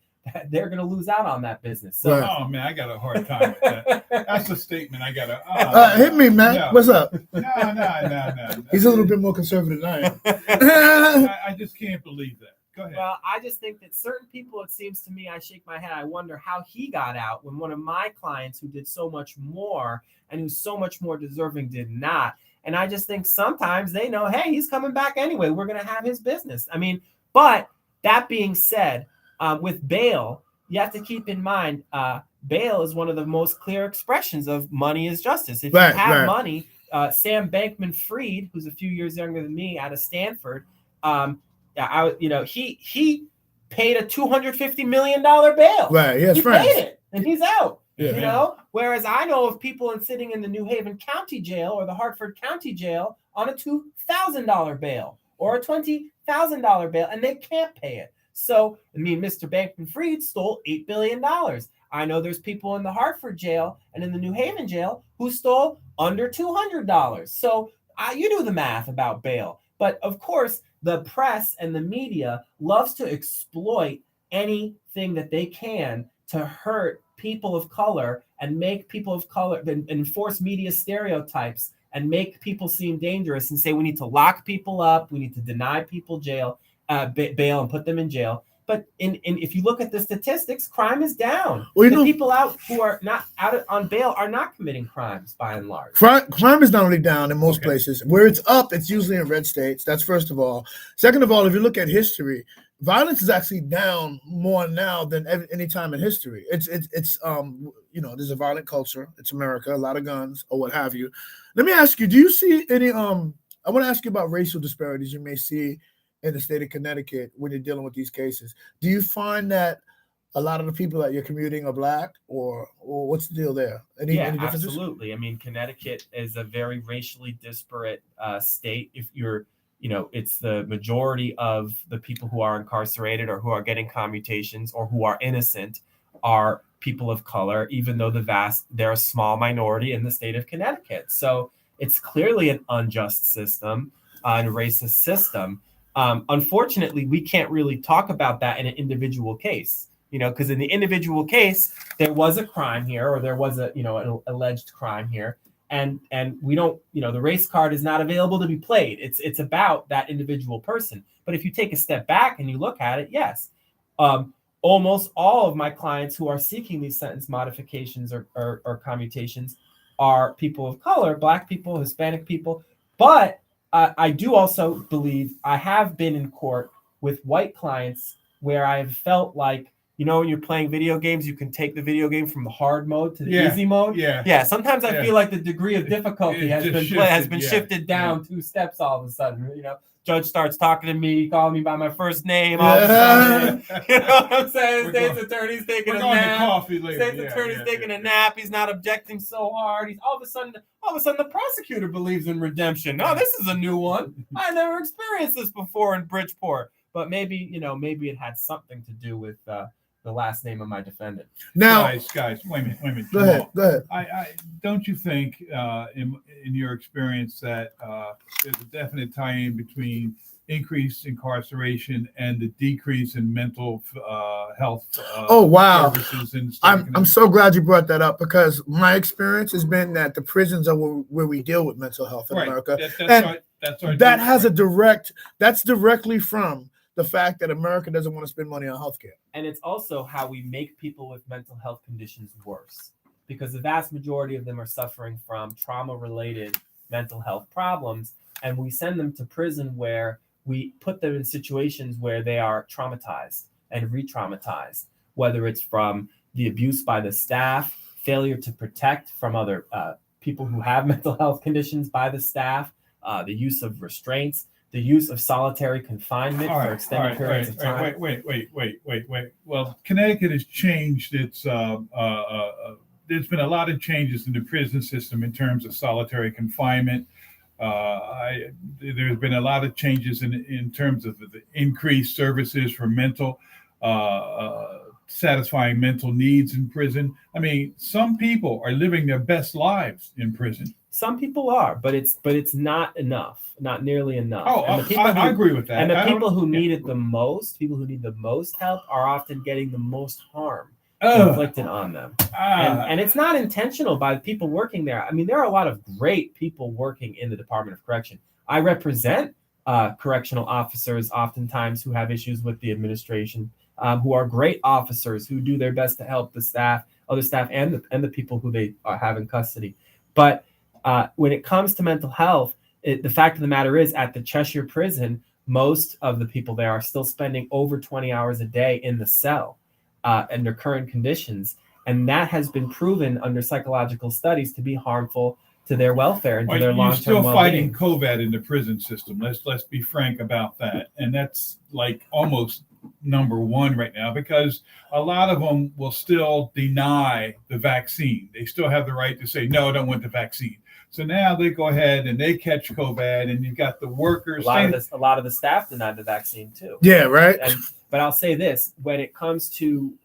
S5: they're going to lose out on that business. So,
S2: Oh, man, I got a hard time with that. That's a statement I got to...
S4: hit me, man.
S2: No.
S4: What's up?
S2: No.
S4: He's a little bit more conservative than I am.
S2: I just can't believe that. Go ahead.
S5: Well, I just think that certain people, it seems to me, I shake my head. I wonder how he got out when one of my clients who did so much more and who's so much more deserving did not. And I just think sometimes they know, hey, he's coming back anyway. We're going to have his business. But that being said, with bail, you have to keep in mind, bail is one of the most clear expressions of money is justice. If you have money, Sam Bankman-Fried, who's a few years younger than me, out of Stanford, he paid a $250 million bail.
S4: Right, he
S5: paid it, and he's out.
S4: Yeah.
S5: Whereas I know of people sitting in the New Haven County Jail or the Hartford County Jail on a $2,000 bail or a $20,000 bail, and they can't pay it. So, Mr. Bankman-Fried stole $8 billion. I know there's people in the Hartford jail and in the New Haven jail who stole under $200. So you do the math about bail. But of course, the press and the media loves to exploit anything that they can to hurt people of color and make people of color and enforce media stereotypes and make people seem dangerous and say we need to lock people up, we need to deny people bail and put them in jail. But if you look at the statistics, crime is down. The people out who are not out on bail are not committing crimes by and large.
S4: Crime is not only down in most places. Where it's up, it's usually in red states. That's first of all. Second of all, if you look at history, violence is actually down more now than any time in history. It's there's a violent culture. It's America, a lot of guns or what have you. Let me ask you, do you see any I want to ask you about racial disparities you may see in the state of Connecticut when you're dealing with these cases. Do you find that a lot of the people that you're commuting are black, or what's the deal there? Any differences?
S5: Absolutely. Connecticut is a very racially disparate state. If you're, it's the majority of the people who are incarcerated or who are getting commutations or who are innocent are people of color, even though they're a small minority in the state of Connecticut. So it's clearly an unjust system and a racist system. Unfortunately, we can't really talk about that in an individual case, because in the individual case, there was a crime here or there was an alleged crime here. And we don't, the race card is not available to be played. It's about that individual person. But if you take a step back and you look at it, yes, almost all of my clients who are seeking these sentence modifications or commutations are people of color, Black people, Hispanic people. But I do also believe I have been in court with white clients where I've felt like, when you're playing video games, you can take the video game from the hard mode to the easy mode. Yeah. Sometimes I feel like the degree of difficulty has been shifted down 2 steps all of a sudden. Judge starts talking to me, calling me by my first name. All of a sudden, you know what I'm saying? State's attorney's taking a nap. State's attorney's taking a nap. He's not objecting so hard. He's all of a sudden the prosecutor believes in redemption. No, this is a new one. I never experienced this before in Bridgeport. But maybe it had something to do with the last name of my defendant.
S2: Now, guys, wait a minute.
S4: Go ahead.
S2: I don't you think, in your experience, that there's a definite tie-in between increased incarceration and the decrease in mental health services in the state?
S4: I'm so glad you brought that up, because my experience has been that the prisons are where we deal with mental health in America. That's directly from the fact that America doesn't want to spend money on healthcare.
S5: And it's also how we make people with mental health conditions worse, because the vast majority of them are suffering from trauma-related mental health problems, and we send them to prison where we put them in situations where they are traumatized and re-traumatized, whether it's from the abuse by the staff, failure to protect from other people who have mental health conditions by the staff, the use of restraints, the use of solitary confinement for extended periods of time.
S2: Wait. Well, Connecticut has changed its. There's been a lot of changes in the prison system in terms of solitary confinement. There's been a lot of changes in terms of the increased services for satisfying mental needs in prison. Some people are living their best lives in prison.
S5: Some people are, but it's not enough, not nearly enough.
S2: I agree with that.
S5: And the people who need it the most, people who need the most help, are often getting the most harm inflicted on them. And it's not intentional by the people working there. There are a lot of great people working in the Department of Correction. I represent correctional officers oftentimes who have issues with the administration, who are great officers who do their best to help the staff, other staff, and the people who they have in custody. But when it comes to mental health, the fact of the matter is, at the Cheshire prison, most of the people there are still spending over 20 hours a day in the cell under current conditions. And that has been proven under psychological studies to be harmful to their welfare and to their long-term
S2: You're still
S5: well-being.
S2: fighting COVID in the prison system. Let's be frank about that. And that's like almost number one right now, because a lot of them will still deny the vaccine. They still have the right to say, no, I don't want the vaccine. So now they go ahead and they catch COVID, and you've got the workers.
S5: A lot of the staff denied the vaccine too.
S4: Yeah, right.
S5: But I'll say this: when it comes to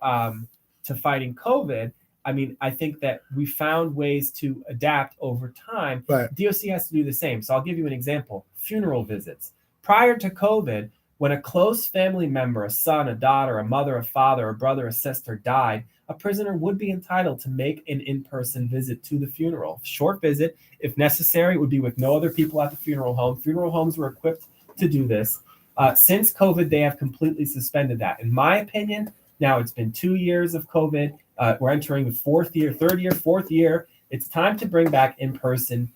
S5: fighting COVID, I mean, I think that we found ways to adapt over time.
S4: Right.
S5: DOC has to do the same. So I'll give you an example: funeral visits. Prior to COVID, when a close family member, a son, a daughter, a mother, a father, a brother, a sister died, a prisoner would be entitled to make an in-person visit to the funeral. Short visit, if necessary, it would be with no other people at the funeral home. Funeral homes were equipped to do this. Since COVID, they have completely suspended that. In my opinion, now it's been 2 years of COVID. We're entering the fourth year. It's time to bring back in-person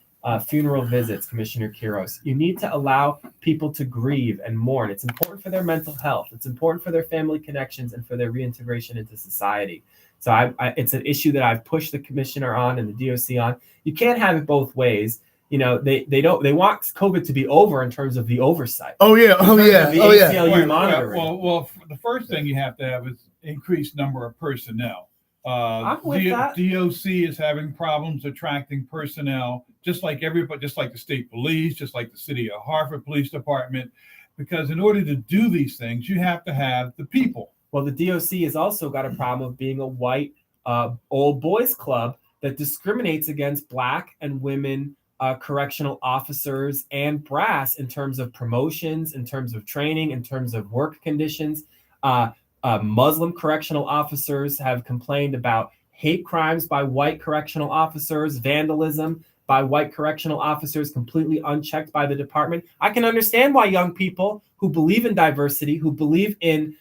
S5: funeral visits, Commissioner Quiros. You need to allow people to grieve and mourn. It's important for their mental health. It's important for their family connections and for their reintegration into society. So it's an issue that I've pushed the commissioner on and the DOC on. You can't have it both ways. You know, they want COVID to be over in terms of the oversight.
S4: Oh yeah,
S5: The ACLU monitoring.
S2: Well, the first thing you have to have is increased number of personnel.
S5: I'm with that.
S2: DOC is having problems attracting personnel, just like everybody, just like the state police, just like the city of Hartford Police Department, because in order to do these things, you have to have the people.
S5: Well, the DOC has also got a problem of being a white old boys club that discriminates against Black and women correctional officers and brass in terms of promotions, in terms of training, in terms of work conditions. Muslim correctional officers have complained about hate crimes by white correctional officers, vandalism by white correctional officers, completely unchecked by the department. I can understand why young people who believe in diversity, who believe in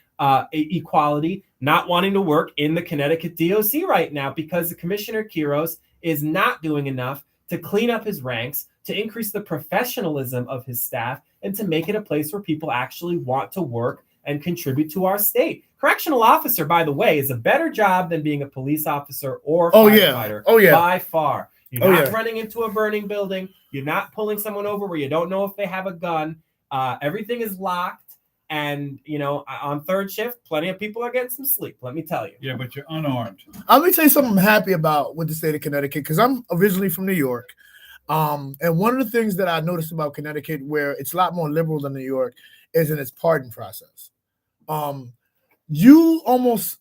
S5: equality, not wanting to work in the Connecticut DOC right now, because the Commissioner Quiros is not doing enough to clean up his ranks, to increase the professionalism of his staff, and to make it a place where people actually want to work and contribute to our state. Correctional officer, by the way, is a better job than being a police officer or firefighter. By far. You're not running into a burning building. You're not pulling someone over where you don't know if they have a gun. Everything is locked. And, you know, on third shift, plenty of people are getting some sleep, let me tell you.
S2: Yeah, but you're unarmed.
S4: Let me tell you something I'm happy about with the state of Connecticut, because I'm originally from New York. And one of the things that I noticed about Connecticut, where it's a lot more liberal than New York, is in its pardon process. You almost,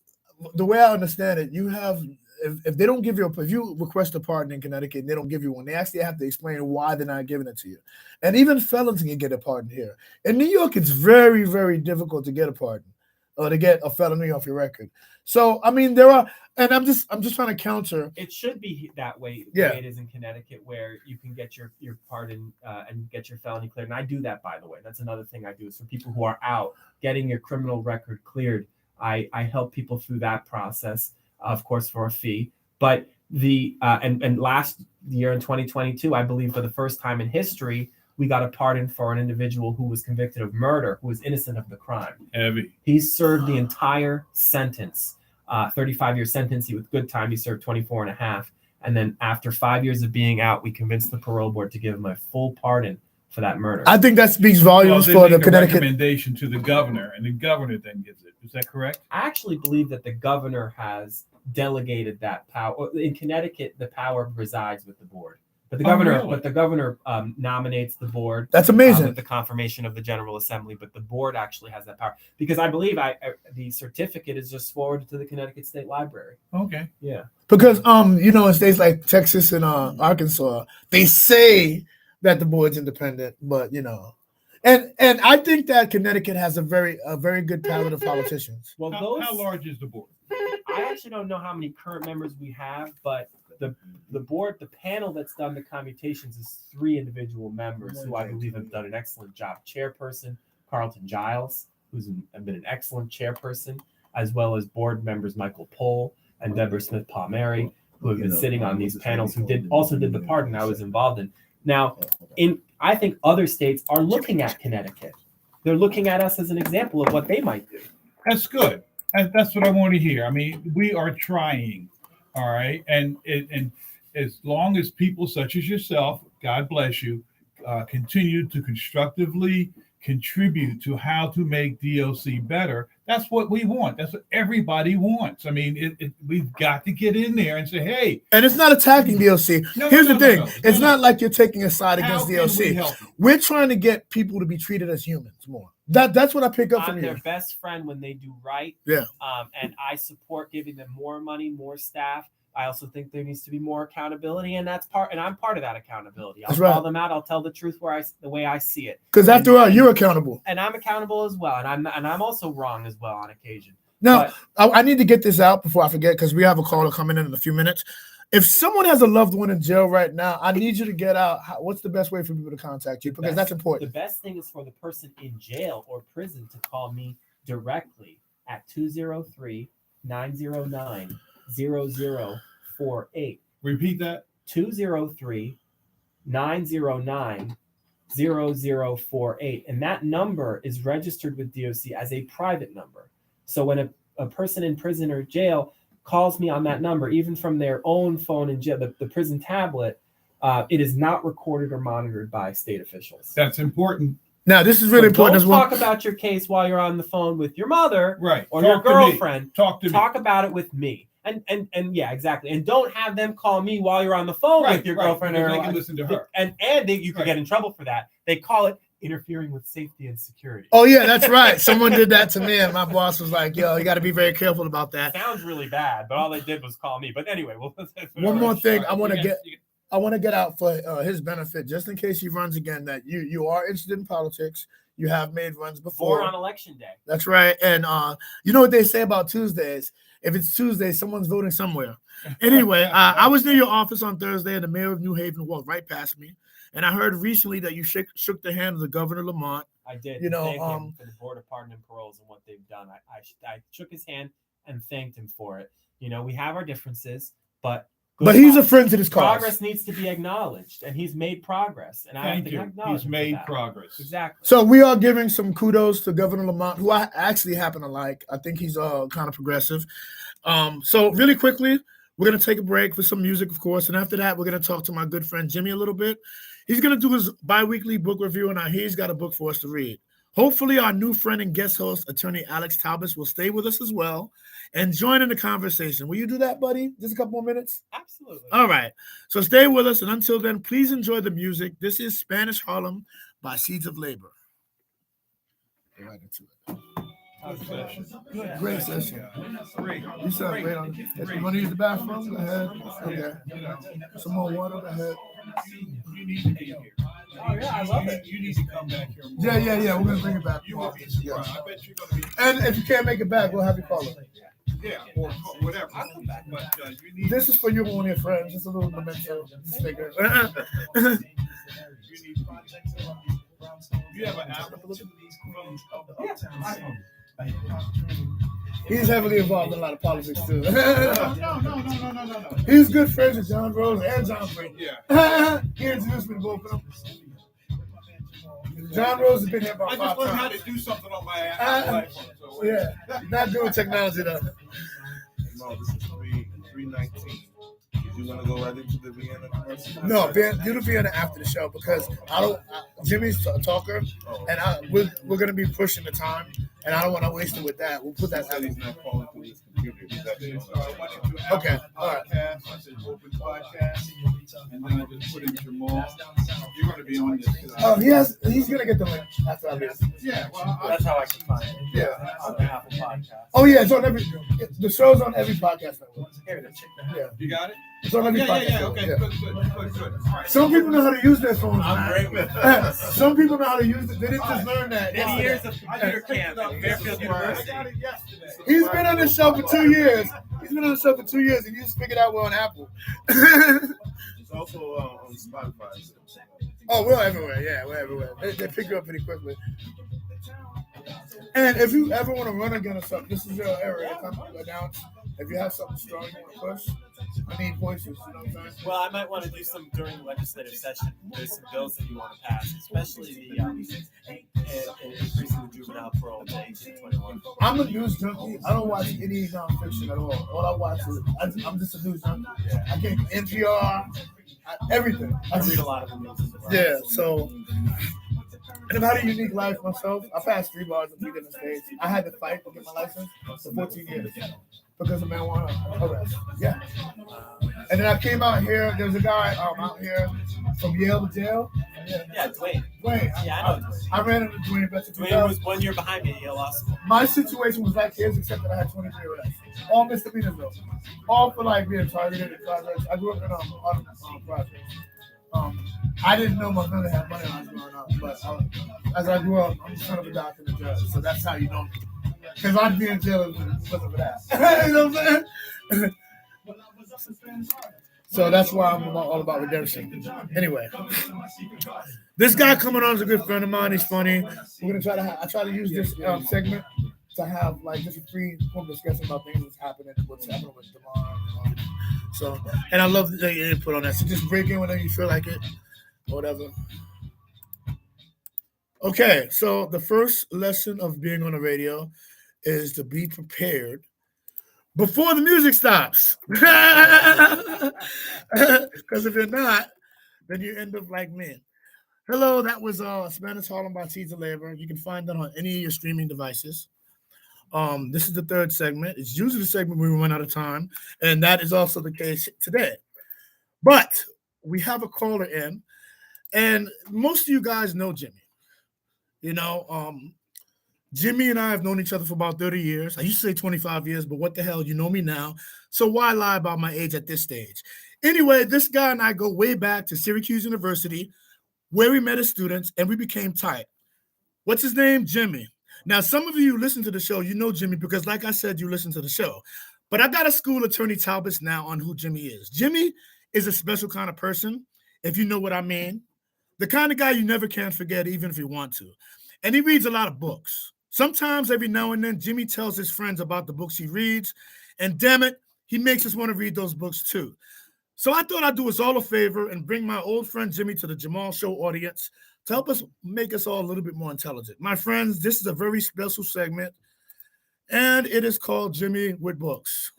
S4: the way I understand it, you have, if they don't give you if you request a pardon in Connecticut and they don't give you one, they actually have to explain why they're not giving it to you. And even felons can get a pardon here. In New York, it's very, very difficult to get a pardon or to get a felony off your record. So, I mean, there are, and I'm just trying to counter.
S5: It should be that way, the way it is in Connecticut, where you can get your pardon and get your felony cleared. And I do that, by the way. That's another thing I do. Is for people who are out, getting your criminal record cleared, I help people through that process, of course, for a fee. But and last year in 2022, I believe for the first time in history, we got a pardon for an individual who was convicted of murder, who was innocent of the crime.
S2: Heavy.
S5: He served the entire sentence, 35-year sentence. With good time, he served 24 and a half. And then after 5 years of being out, we convinced the parole board to give him a full pardon for that murder.
S4: I think that speaks volumes for the Connecticut
S2: recommendation to the governor, and the governor then gives it. Is that correct?
S5: I actually believe that the governor has delegated that power. In Connecticut, the power resides with the board. But the governor nominates the board.
S4: That's amazing.
S5: With the confirmation of the General Assembly, but the board actually has that power, because I believe the certificate is just forwarded to the Connecticut State Library.
S2: Okay.
S5: Yeah.
S4: Because you know, in states like Texas and Arkansas, they say that the board's independent, but you know, and I think that Connecticut has a very good palette of politicians.
S5: Well,
S2: how large is the board?
S5: I actually don't know how many current members we have, but the board, the panel that's done the commutations is 3 individual members who I believe have done an excellent job. Chairperson Carlton Giles, who's been an excellent chairperson, as well as board members Michael Pohl and Deborah Smith Palmieri, who have been sitting on these panels, who also did the pardon I was involved in. Now, I think other states are looking at Connecticut they're looking at us as an example of what they might do.
S2: That's good. That's what I want to hear. I mean, we are trying, all right, and as long as people such as yourself, God bless you, continue to constructively contribute to how to make DOC better. That's what we want. That's what everybody wants. I mean, we've got to get in there and say, hey.
S4: And it's not attacking DOC. Here's the thing. It's not like you're taking a side against DOC. We're trying to get people to be treated as humans more. That's what I pick up from you.
S5: I'm their best friend when they do right.
S4: Yeah.
S5: And I support giving them more money, more staff. I also think there needs to be more accountability, and I'm part of that accountability. I'll call them out. I'll tell the truth the way I see it.
S4: Because after all, you're accountable,
S5: and I'm accountable as well, and I'm also wrong as well on occasion.
S4: Now, I need to get this out before I forget, because we have a caller coming in a few minutes. If someone has a loved one in jail right now, I need you to get out. What's the best way for people to contact you? Because that's important.
S5: The best thing is for the person in jail or prison to call me directly at 203-909-0048.
S2: Repeat that.
S5: 203-909-0048. And that number is registered with DOC as a private number. So when a person in prison or jail calls me on that number, even from their own phone in jail, the prison tablet, it is not recorded or monitored by state officials.
S2: That's important.
S4: Now, this is really important as well.
S5: Don't talk about your case while you're on the phone with your mother,
S2: right,
S5: or your girlfriend.
S2: Talk
S5: about it with me. And yeah, exactly. And don't have them call me while you're on the phone with your girlfriend, or
S2: they can listen to her.
S5: And you could get in trouble for that. They call it interfering with safety and security.
S4: Oh yeah, that's right. Someone did that to me, and my boss was like, "Yo, you got to be very careful about that."
S5: Sounds really bad, but all they did was call me. But anyway,
S4: one more thing I want to get out for his benefit, just in case he runs again. That you are interested in politics. You have made runs before.
S5: Or on election day.
S4: That's right. And you know what they say about Tuesdays? If it's Tuesday, someone's voting somewhere. Anyway, I was near your office on Thursday, and the mayor of New Haven walked right past me. And I heard recently that you shook the hand of the governor Lamont.
S5: I did.
S4: You know,
S5: thank him for the Board of Pardon and Paroles and what they've done. I shook his hand and thanked him for it. You know, we have our differences, but
S4: he's a friend to this cause.
S5: Progress needs to be acknowledged, and he's made progress. And I
S2: He's made progress.
S5: Exactly.
S4: So we are giving some kudos to Governor Lamont, who I actually happen to like. I think he's kind of progressive. So really quickly, we're going to take a break for some music, of course. And after that, we're going to talk to my good friend Jimmy a little bit. He's going to do his bi-weekly book review, and he's got a book for us to read. Hopefully, our new friend and guest host, attorney Alex Talbot, will stay with us as well and join in the conversation. Will you do that, buddy? Just a couple more minutes?
S5: Absolutely.
S4: All right. So stay with us, and until then, please enjoy the music. This is Spanish Harlem by Seeds of Labor. Get right into it. Great session. You sound great on it. If you want to use the bathroom, go ahead. Okay. Some more water, go ahead.
S2: You need to be here.
S5: Oh, yeah, I love it.
S2: You need to come back here more.
S4: Yeah. We're going to bring it back.
S2: You will be surprised. I bet you're going to be.
S4: And if you can't make it back, we'll have you call it.
S2: Yeah, or whatever.
S5: I'll come back.
S2: But you need.
S4: This is for you and one of your friends. Just a little memento. Sticker.
S2: You need to be. You have an app.
S4: He's heavily involved in a lot of politics too.
S2: No.
S4: He's good friends with John Rose and John Brady.
S2: Yeah.
S4: He introduced me to both of them. John Rose has been here about 5 times.
S2: I just learned how to do something on my app.
S4: Yeah, not doing technology though.
S8: No, this is 319. You want to go right into the Vienna commercial?
S4: No, do the Vienna after the show, because Jimmy's a talker, and we're going to be pushing the time, and I don't want to waste it with that. We'll put that out.
S8: He's not calling through his computer. He's actually on
S4: okay, all right.
S2: I said open podcast, and then I just put in Jamal. You're going to be on this.
S4: He's going to get the link after I leave.
S2: Yeah, well,
S5: That's how I can find it.
S4: Yeah.
S5: On the Apple Podcast.
S4: Oh, yeah, it's on the show's on every podcast network.
S5: Here it is.
S4: Yeah.
S2: You got it?
S4: It's on every podcast network.
S2: Okay,
S4: Yeah.
S2: Good. All right.
S4: Some people know how to use their phones.
S5: I'm great with it.
S4: Some people know how to use it. They didn't just learn that.
S5: Many years of computer camp at Fairfield University.
S2: I got it yesterday.
S4: He's been on this show for 2 years. And you just figured out we're on Apple.
S8: It's also on Spotify.
S4: Oh, we're everywhere. Yeah, we're everywhere. They pick you up pretty quickly. And if you ever want to run again or something, this is your area. Come announce. If you have something strong you want to push, I need voices. You know what I'm saying?
S5: Well, I might want to do some during the legislative session. There's some bills that you want to pass, especially the increasing the juvenile parole to 18 to 21.
S4: I'm a news junkie. I don't watch any nonfiction at all. All I watch is I'm just a news junkie. I can't NPR, everything.
S5: I read a lot of the news as well.
S4: Yeah, so. And I've had a unique life myself. I passed 3 bars of weed in the States. I had to fight to get my license for 14 years because of marijuana arrest. Yeah. And then I came out here. There's a guy out here from Yale jail.
S5: Yeah, Dwayne. Yeah, I know Dwayne.
S4: I ran into Dwayne.
S5: Dwayne was 1 year behind me at Yale Law School.
S4: My situation was like his, except that I had 23 arrests. All misdemeanors though. All for like being targeted in projects. I grew up in projects. I didn't know my mother had money when I was growing up, but as I grew up, I'm the son of a doctor and a judge, so that's how you know me. Because I'd be in jail because of that. You know what I'm saying? So that's why I'm all about redemption. Anyway, this guy coming on is a good friend of mine. He's funny. We're gonna try to use this segment to have like just a free form discussion about things that's happening, what's happening with Jamal. So, and I love your input on that. So just break in whenever you feel like it, or whatever. Okay, so the first lesson of being on the radio is to be prepared before the music stops. Because if you're not, then you end up like me. Hello, that was Spanish Harlem by Teaser Labor. You can find that on any of your streaming devices. This is the third segment. It's usually the segment when we run out of time, and that is also the case today. But we have a caller in, and most of you guys know Jimmy. You know, Jimmy and I have known each other for about 30 years. I used to say 25 years, but what the hell? You know me now. So why lie about my age at this stage? Anyway, this guy and I go way back to Syracuse University, where we met as students, and we became tight. What's his name? Jimmy. Now, some of you listen to the show, you know Jimmy, because like I said, you listen to the show. But I got to school Attorney Talbot's now on who Jimmy is. Jimmy is a special kind of person, if you know what I mean. The kind of guy you never can forget, even if you want to. And he reads a lot of books. Sometimes, every now and then, Jimmy tells his friends about the books he reads. And damn it, he makes us want to read those books too. So I thought I'd do us all a favor and bring my old friend Jimmy to the Jamal Show audience to help us make us all a little bit more intelligent. My friends, this is a very special segment, and it is called Jimmy with Books.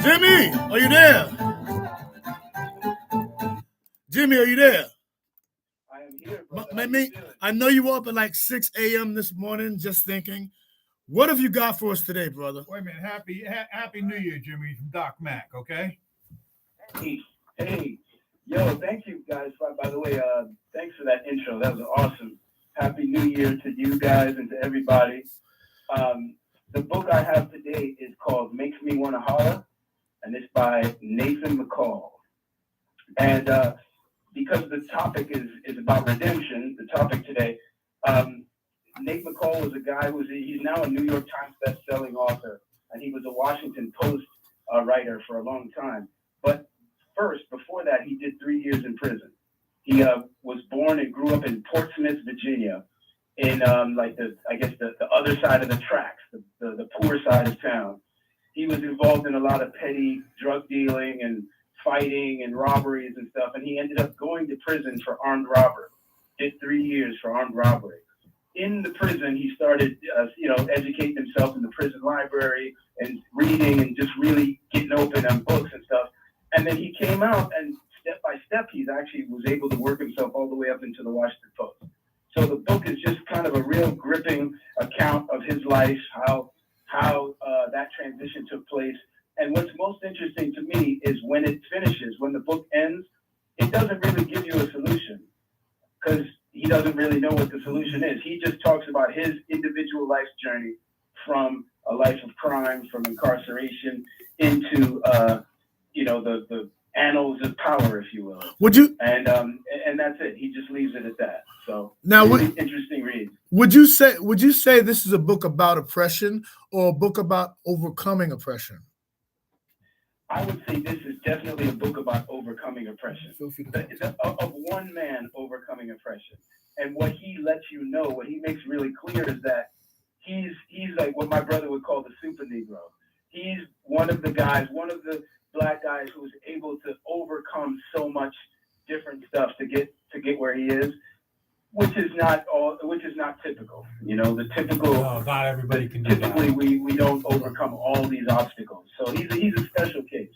S4: Jimmy, are you there? Jimmy, are you there?
S9: I am here.
S4: I know you were up at like 6 a.m. this morning just thinking, what have you got for us today, brother?
S10: Wait a minute. Happy New Year, Jimmy, from Doc Mac, okay?
S9: Hey, yo, thank you guys. By the way, thanks for that intro. That was awesome. Happy New Year to you guys and to everybody. The book I have today is called Makes Me Wanna Holler, and it's by Nathan McCall. And because the topic is about redemption, the topic today, Nate McCall was a guy he's now a New York Times best-selling author, and he was a Washington Post writer for a long time. But first, before that, he did 3 years in prison. He was born and grew up in Portsmouth, Virginia, in the other side of the tracks, the poor side of town. He was involved in a lot of petty drug dealing and fighting and robberies and stuff, and he ended up going to prison for armed robbery. Did 3 years for armed robbery. In the prison, he started, educating himself in the prison library and reading and just really getting open on books and stuff. And then he came out, and step by step, he actually was able to work himself all the way up into the Washington Post. So the book is just kind of a real gripping account of his life, how that transition took place. And what's most interesting to me is when it finishes, when the book ends, it doesn't really give you a solution because he doesn't really know what the solution is. He just talks about his individual life's journey from a life of crime, from incarceration into, the annals of power, if you will.
S4: Would you?
S9: And that's it. He just leaves it at that. So
S4: now,
S9: really interesting read.
S4: Would you say this is a book about oppression or a book about overcoming oppression?
S9: I would say this is definitely a book about overcoming oppression. Of one man overcoming oppression. And what he lets you know, what he makes really clear is that he's like what my brother would call the super Negro. He's one of the black guys who was able to overcome so much different stuff to get where he is, which is not typical. You know, the typical.
S5: No, not everybody can do
S9: typically,
S5: that.
S9: we don't overcome all these obstacles. So he's a special case.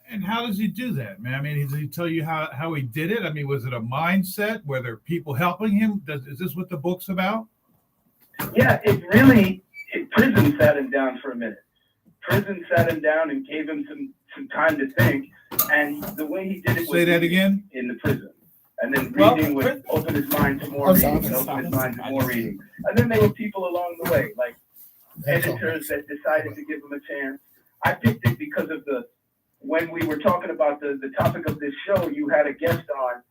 S10: And how does he do that, man? I mean, does he tell you how he did it? I mean, was it a mindset? Were there people helping him? Is this what the book's about?
S9: Yeah, prison sat him down for a minute. Prison sat him down and gave him some time to think. And the way he did it was
S10: Say that again?
S9: In the prison. And then reading would open his mind to more reading, and open his mind to more reading. And then there were people along the way, like editors that decided to give him a chance. I picked it because of when we were talking about the topic of this show, you had a guest on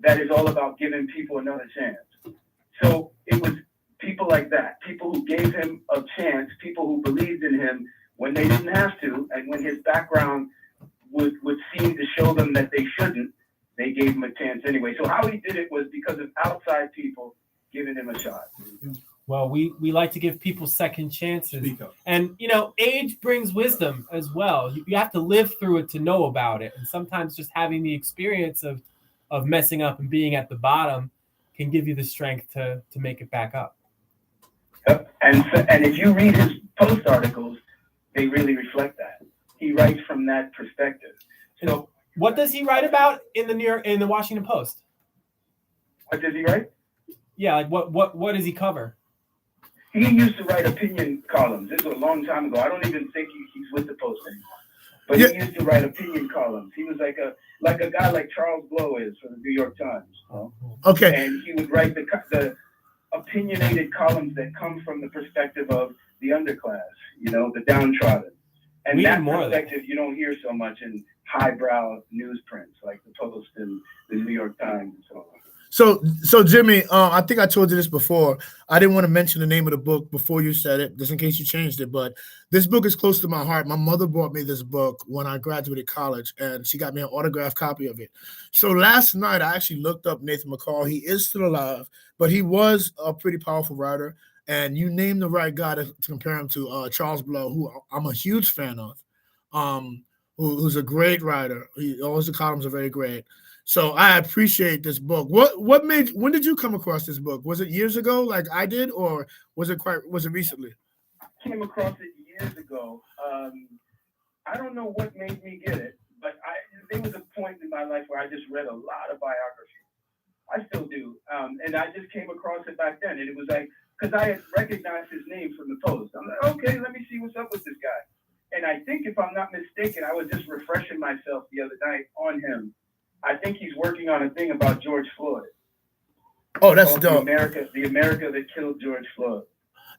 S9: that is all about giving people another chance. So it was people like that, people who gave him a chance, people who believed in him when they didn't have to, and when his background would seem to show them that they shouldn't, they gave him a chance anyway. So how he did it was because of outside people giving him a shot.
S5: Well, we like to give people second chances. And, you know, age brings wisdom as well. You have to live through it to know about it. And sometimes just having the experience of messing up and being at the bottom can give you the strength to make it back up.
S9: Yep. And if you read his post articles, they really reflect that. He writes from that perspective. So
S5: what does he write about in the Washington Post?
S9: What does he write?
S5: Yeah, like what does he cover?
S9: He used to write opinion columns. This was a long time ago. I don't even think he's with the Post anymore. But he used to write opinion columns. He was like a guy like Charles Blow is for the New York Times.
S4: Okay.
S9: And he would write the opinionated columns that come from the perspective of the underclass, you know, the downtrodden. And that perspective you don't hear so much in highbrow newsprints like the Post and the New York Times and so on.
S4: So Jimmy, I think I told you this before. I didn't want to mention the name of the book before you said it, just in case you changed it. But this book is close to my heart. My mother bought me this book when I graduated college, and she got me an autographed copy of it. So last night, I actually looked up Nathan McCall. He is still alive, but he was a pretty powerful writer. And you named the right guy to compare him to, Charles Blow, who I'm a huge fan of, who's a great writer. All his columns are very great. So I appreciate this book. When did you come across this book? Was it years ago like I did, or was it recently?
S9: I came across it years ago. I don't know what made me get it, but there was a point in my life where I just read a lot of biography. I still do. And I just came across it back then. And it was like, because I had recognized his name from the Post. I'm like, okay, let me see what's up with this guy. And I think if I'm not mistaken, I was just refreshing myself the other night on him. I think he's working on a thing about George Floyd.
S4: Oh, that's dope.
S9: The America that killed George Floyd.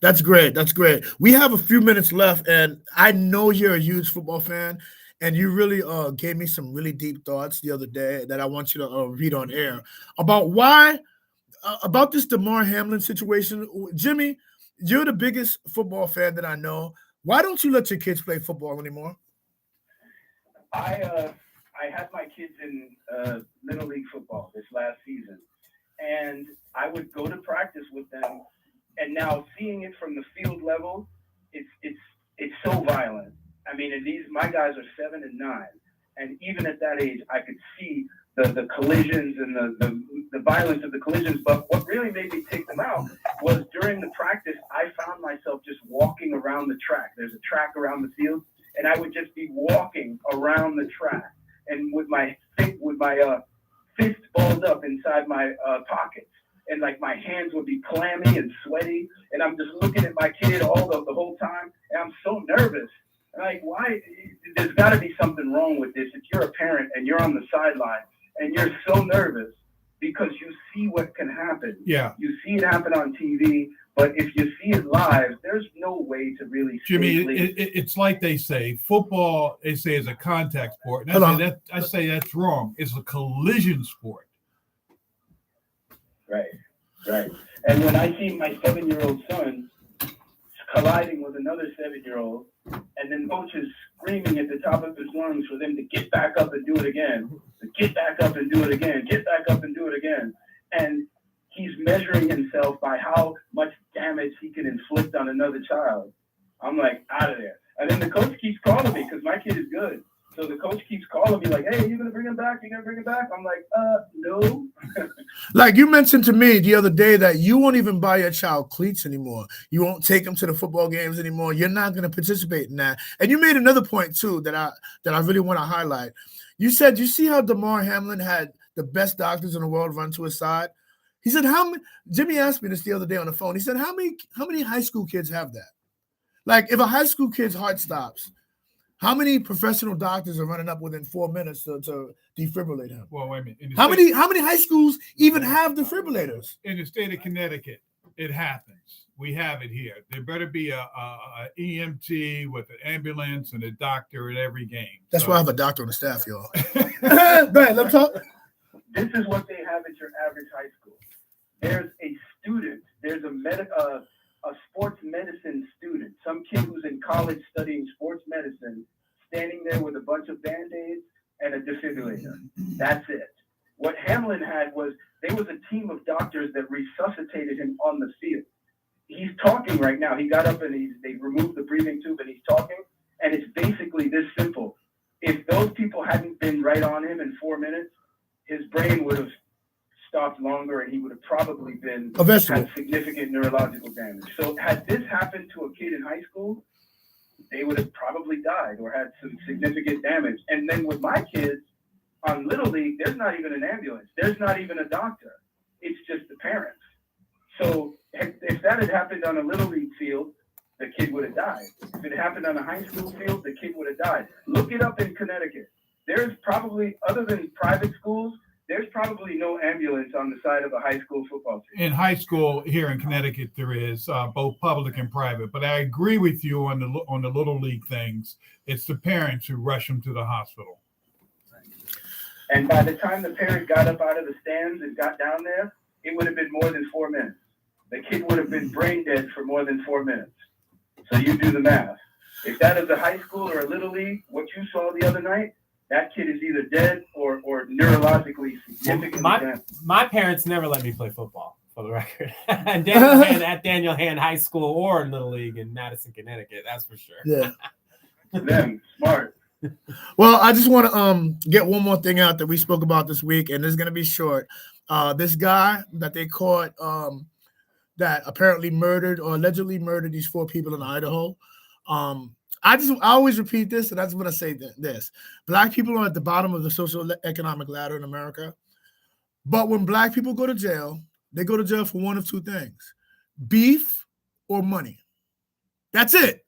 S4: That's great. That's great. We have a few minutes left, and I know you're a huge football fan, and you really gave me some really deep thoughts the other day that I want you to read on air about this Damar Hamlin situation. Jimmy, you're the biggest football fan that I know. Why don't you let your kids play football anymore?
S9: I had my kids in Little League football this last season, and I would go to practice with them. And now seeing it from the field level, it's so violent. I mean, and my guys are 7 and 9, and even at that age, I could see the collisions and the violence of the collisions. But what really made me take them out was during the practice, I found myself just walking around the track. There's a track around the field, and I would just be walking around the track. And with my fist balled up inside my pockets, and like my hands would be clammy and sweaty, and I'm just looking at my kid the whole time, and I'm so nervous. Like, why? There's got to be something wrong with this. If you're a parent and you're on the sideline and you're so nervous because you see what can happen.
S10: Yeah.
S9: You see it happen on TV, but if you see it live, there's no way to really.
S10: Jimmy, it's like they say, football. They say is a contact sport, and I say that's wrong. It's a collision sport.
S9: Right. And when I see my 7-year-old son colliding with another 7-year-old, and then coach is screaming at the top of his lungs for them to get back up and do it again, to get back up and do it again, get back up and do it again. And he's measuring himself by how much damage he can inflict on another child. I'm like, out of there. And then the coach keeps calling me because my kid is good. So the coach keeps calling me like, hey, you going to bring him back? You going to bring him back? I'm like, no.
S4: Like you mentioned to me the other day that you won't even buy your child cleats anymore. You won't take them to the football games anymore. You're not going to participate in that. And you made another point too that I really want to highlight. You said, you see how Damar Hamlin had the best doctors in the world run to his side? He said, Jimmy asked me this the other day on the phone. He said, how many high school kids have that? Like if a high school kid's heart stops, how many professional doctors are running up within 4 minutes to defibrillate him?
S10: Well, wait a minute.
S4: How many high schools even have defibrillators?
S10: In the state of Connecticut, it happens. We have it here. There better be a EMT with an ambulance and a doctor at every game.
S4: That's why I have a doctor on the staff, y'all. Go ahead, let's talk.
S9: This is what they have at your average high school. There's a student. There's a sports medicine student, some kid who's in college studying sports medicine, standing there with a bunch of Band-Aids and a defibrillator. That's it. What Hamlin had was there was a team of doctors that resuscitated him on the field. He's talking right now. He got up and they removed the breathing tube and he's talking. And it's basically this simple. If those people hadn't been right on him in 4 minutes, his brain would have stopped longer and he would have probably had significant neurological damage. So had this happened to a kid in high school, they would have probably died or had some significant damage. And then with my kids on Little League, there's not even an ambulance. There's not even a doctor. It's just the parents. So if that had happened on a Little League field, the kid would have died. If it happened on a high school field, the kid would have died. Look it up in Connecticut. There's probably, other than private schools, there's probably no ambulance on the side of a high school football team.
S10: In high school here in Connecticut, there is both public and private. But I agree with you on the Little League things. It's the parents who rush them to the hospital.
S9: And by the time the parent got up out of the stands and got down there, it would have been more than 4 minutes. The kid would have been brain dead for more than 4 minutes. So you do the math. If that is a high school or a Little League, what you saw the other night, that kid is either dead or neurologically significantly damaged.
S5: My parents never let me play football, for the record. At Daniel Hand High School or Little League in Madison, Connecticut, that's for sure.
S4: Yeah.
S9: Them, smart.
S4: Well, I just want to get one more thing out that we spoke about this week, and it's going to be short. This guy that they caught that apparently murdered or allegedly murdered these 4 people in Idaho. I always repeat this, and I just want to say this. Black people are at the bottom of the social economic ladder in America. But when Black people go to jail, they go to jail for one of 2 things: beef or money. That's it.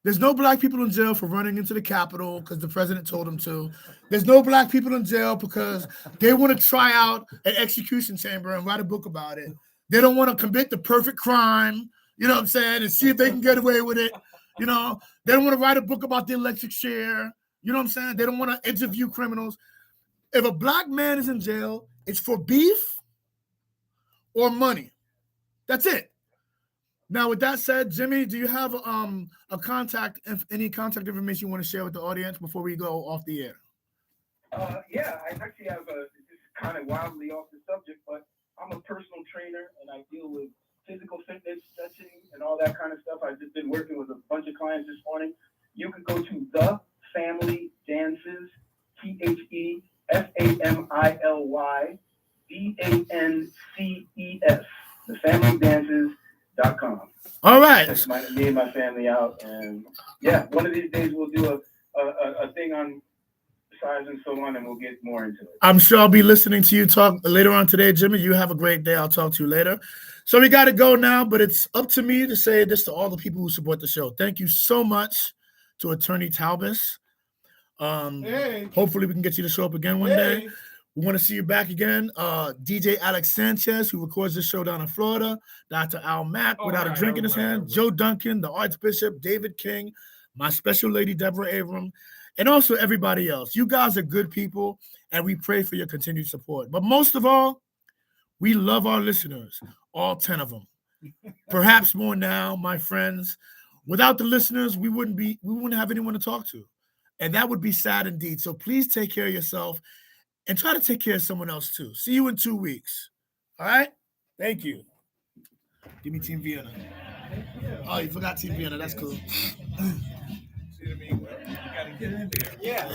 S4: There's no Black people in jail for running into the Capitol because the president told them to. There's no Black people in jail because they want to try out an execution chamber and write a book about it. They don't want to commit the perfect crime, you know what I'm saying, and see if they can get away with it. You know, they don't want to write a book about the electric chair. You know what I'm saying? They don't want to interview criminals. If a Black man is in jail, it's for beef or money. That's it. Now, with that said, Jimmy, do you have any contact information you want to share with the audience before we go off the air?
S9: Yeah, I actually have this is kind of wildly off the subject, but I'm a personal trainer and I deal with physical fitness, stretching, and all that kind of stuff. I've just been working with a bunch of clients this morning. You can go to The Family Dances, TheFamilydAnces, thefamilydances.com.
S4: All right.
S9: Check me and my family out. And yeah, one of these days we'll do a thing on size and so on, and we'll get more into it.
S4: I'm sure I'll be listening to you talk later on today, Jimmy. You have a great day. I'll talk to you later. So we got to go now, but it's up to me to say this to all the people who support the show. Thank you so much to Attorney Talbis. Hopefully we can get you to show up again one day. We want to see you back again. DJ Alex Sanchez, who records this show down in Florida. Dr. Al Mack, without a drink in his hand. Joe Duncan, the Archbishop, David King, my special lady, Deborah Abram, and also everybody else. You guys are good people, and we pray for your continued support. But most of all, we love our listeners, all 10 of them. Perhaps more now, my friends. Without the listeners, we wouldn't have anyone to talk to. And that would be sad indeed. So please take care of yourself and try to take care of someone else too. See you in 2 weeks. All right? Thank you. Give me Team Vienna. Oh, you forgot Team Vienna. That's cool.
S10: You got to get in there.
S5: Yeah.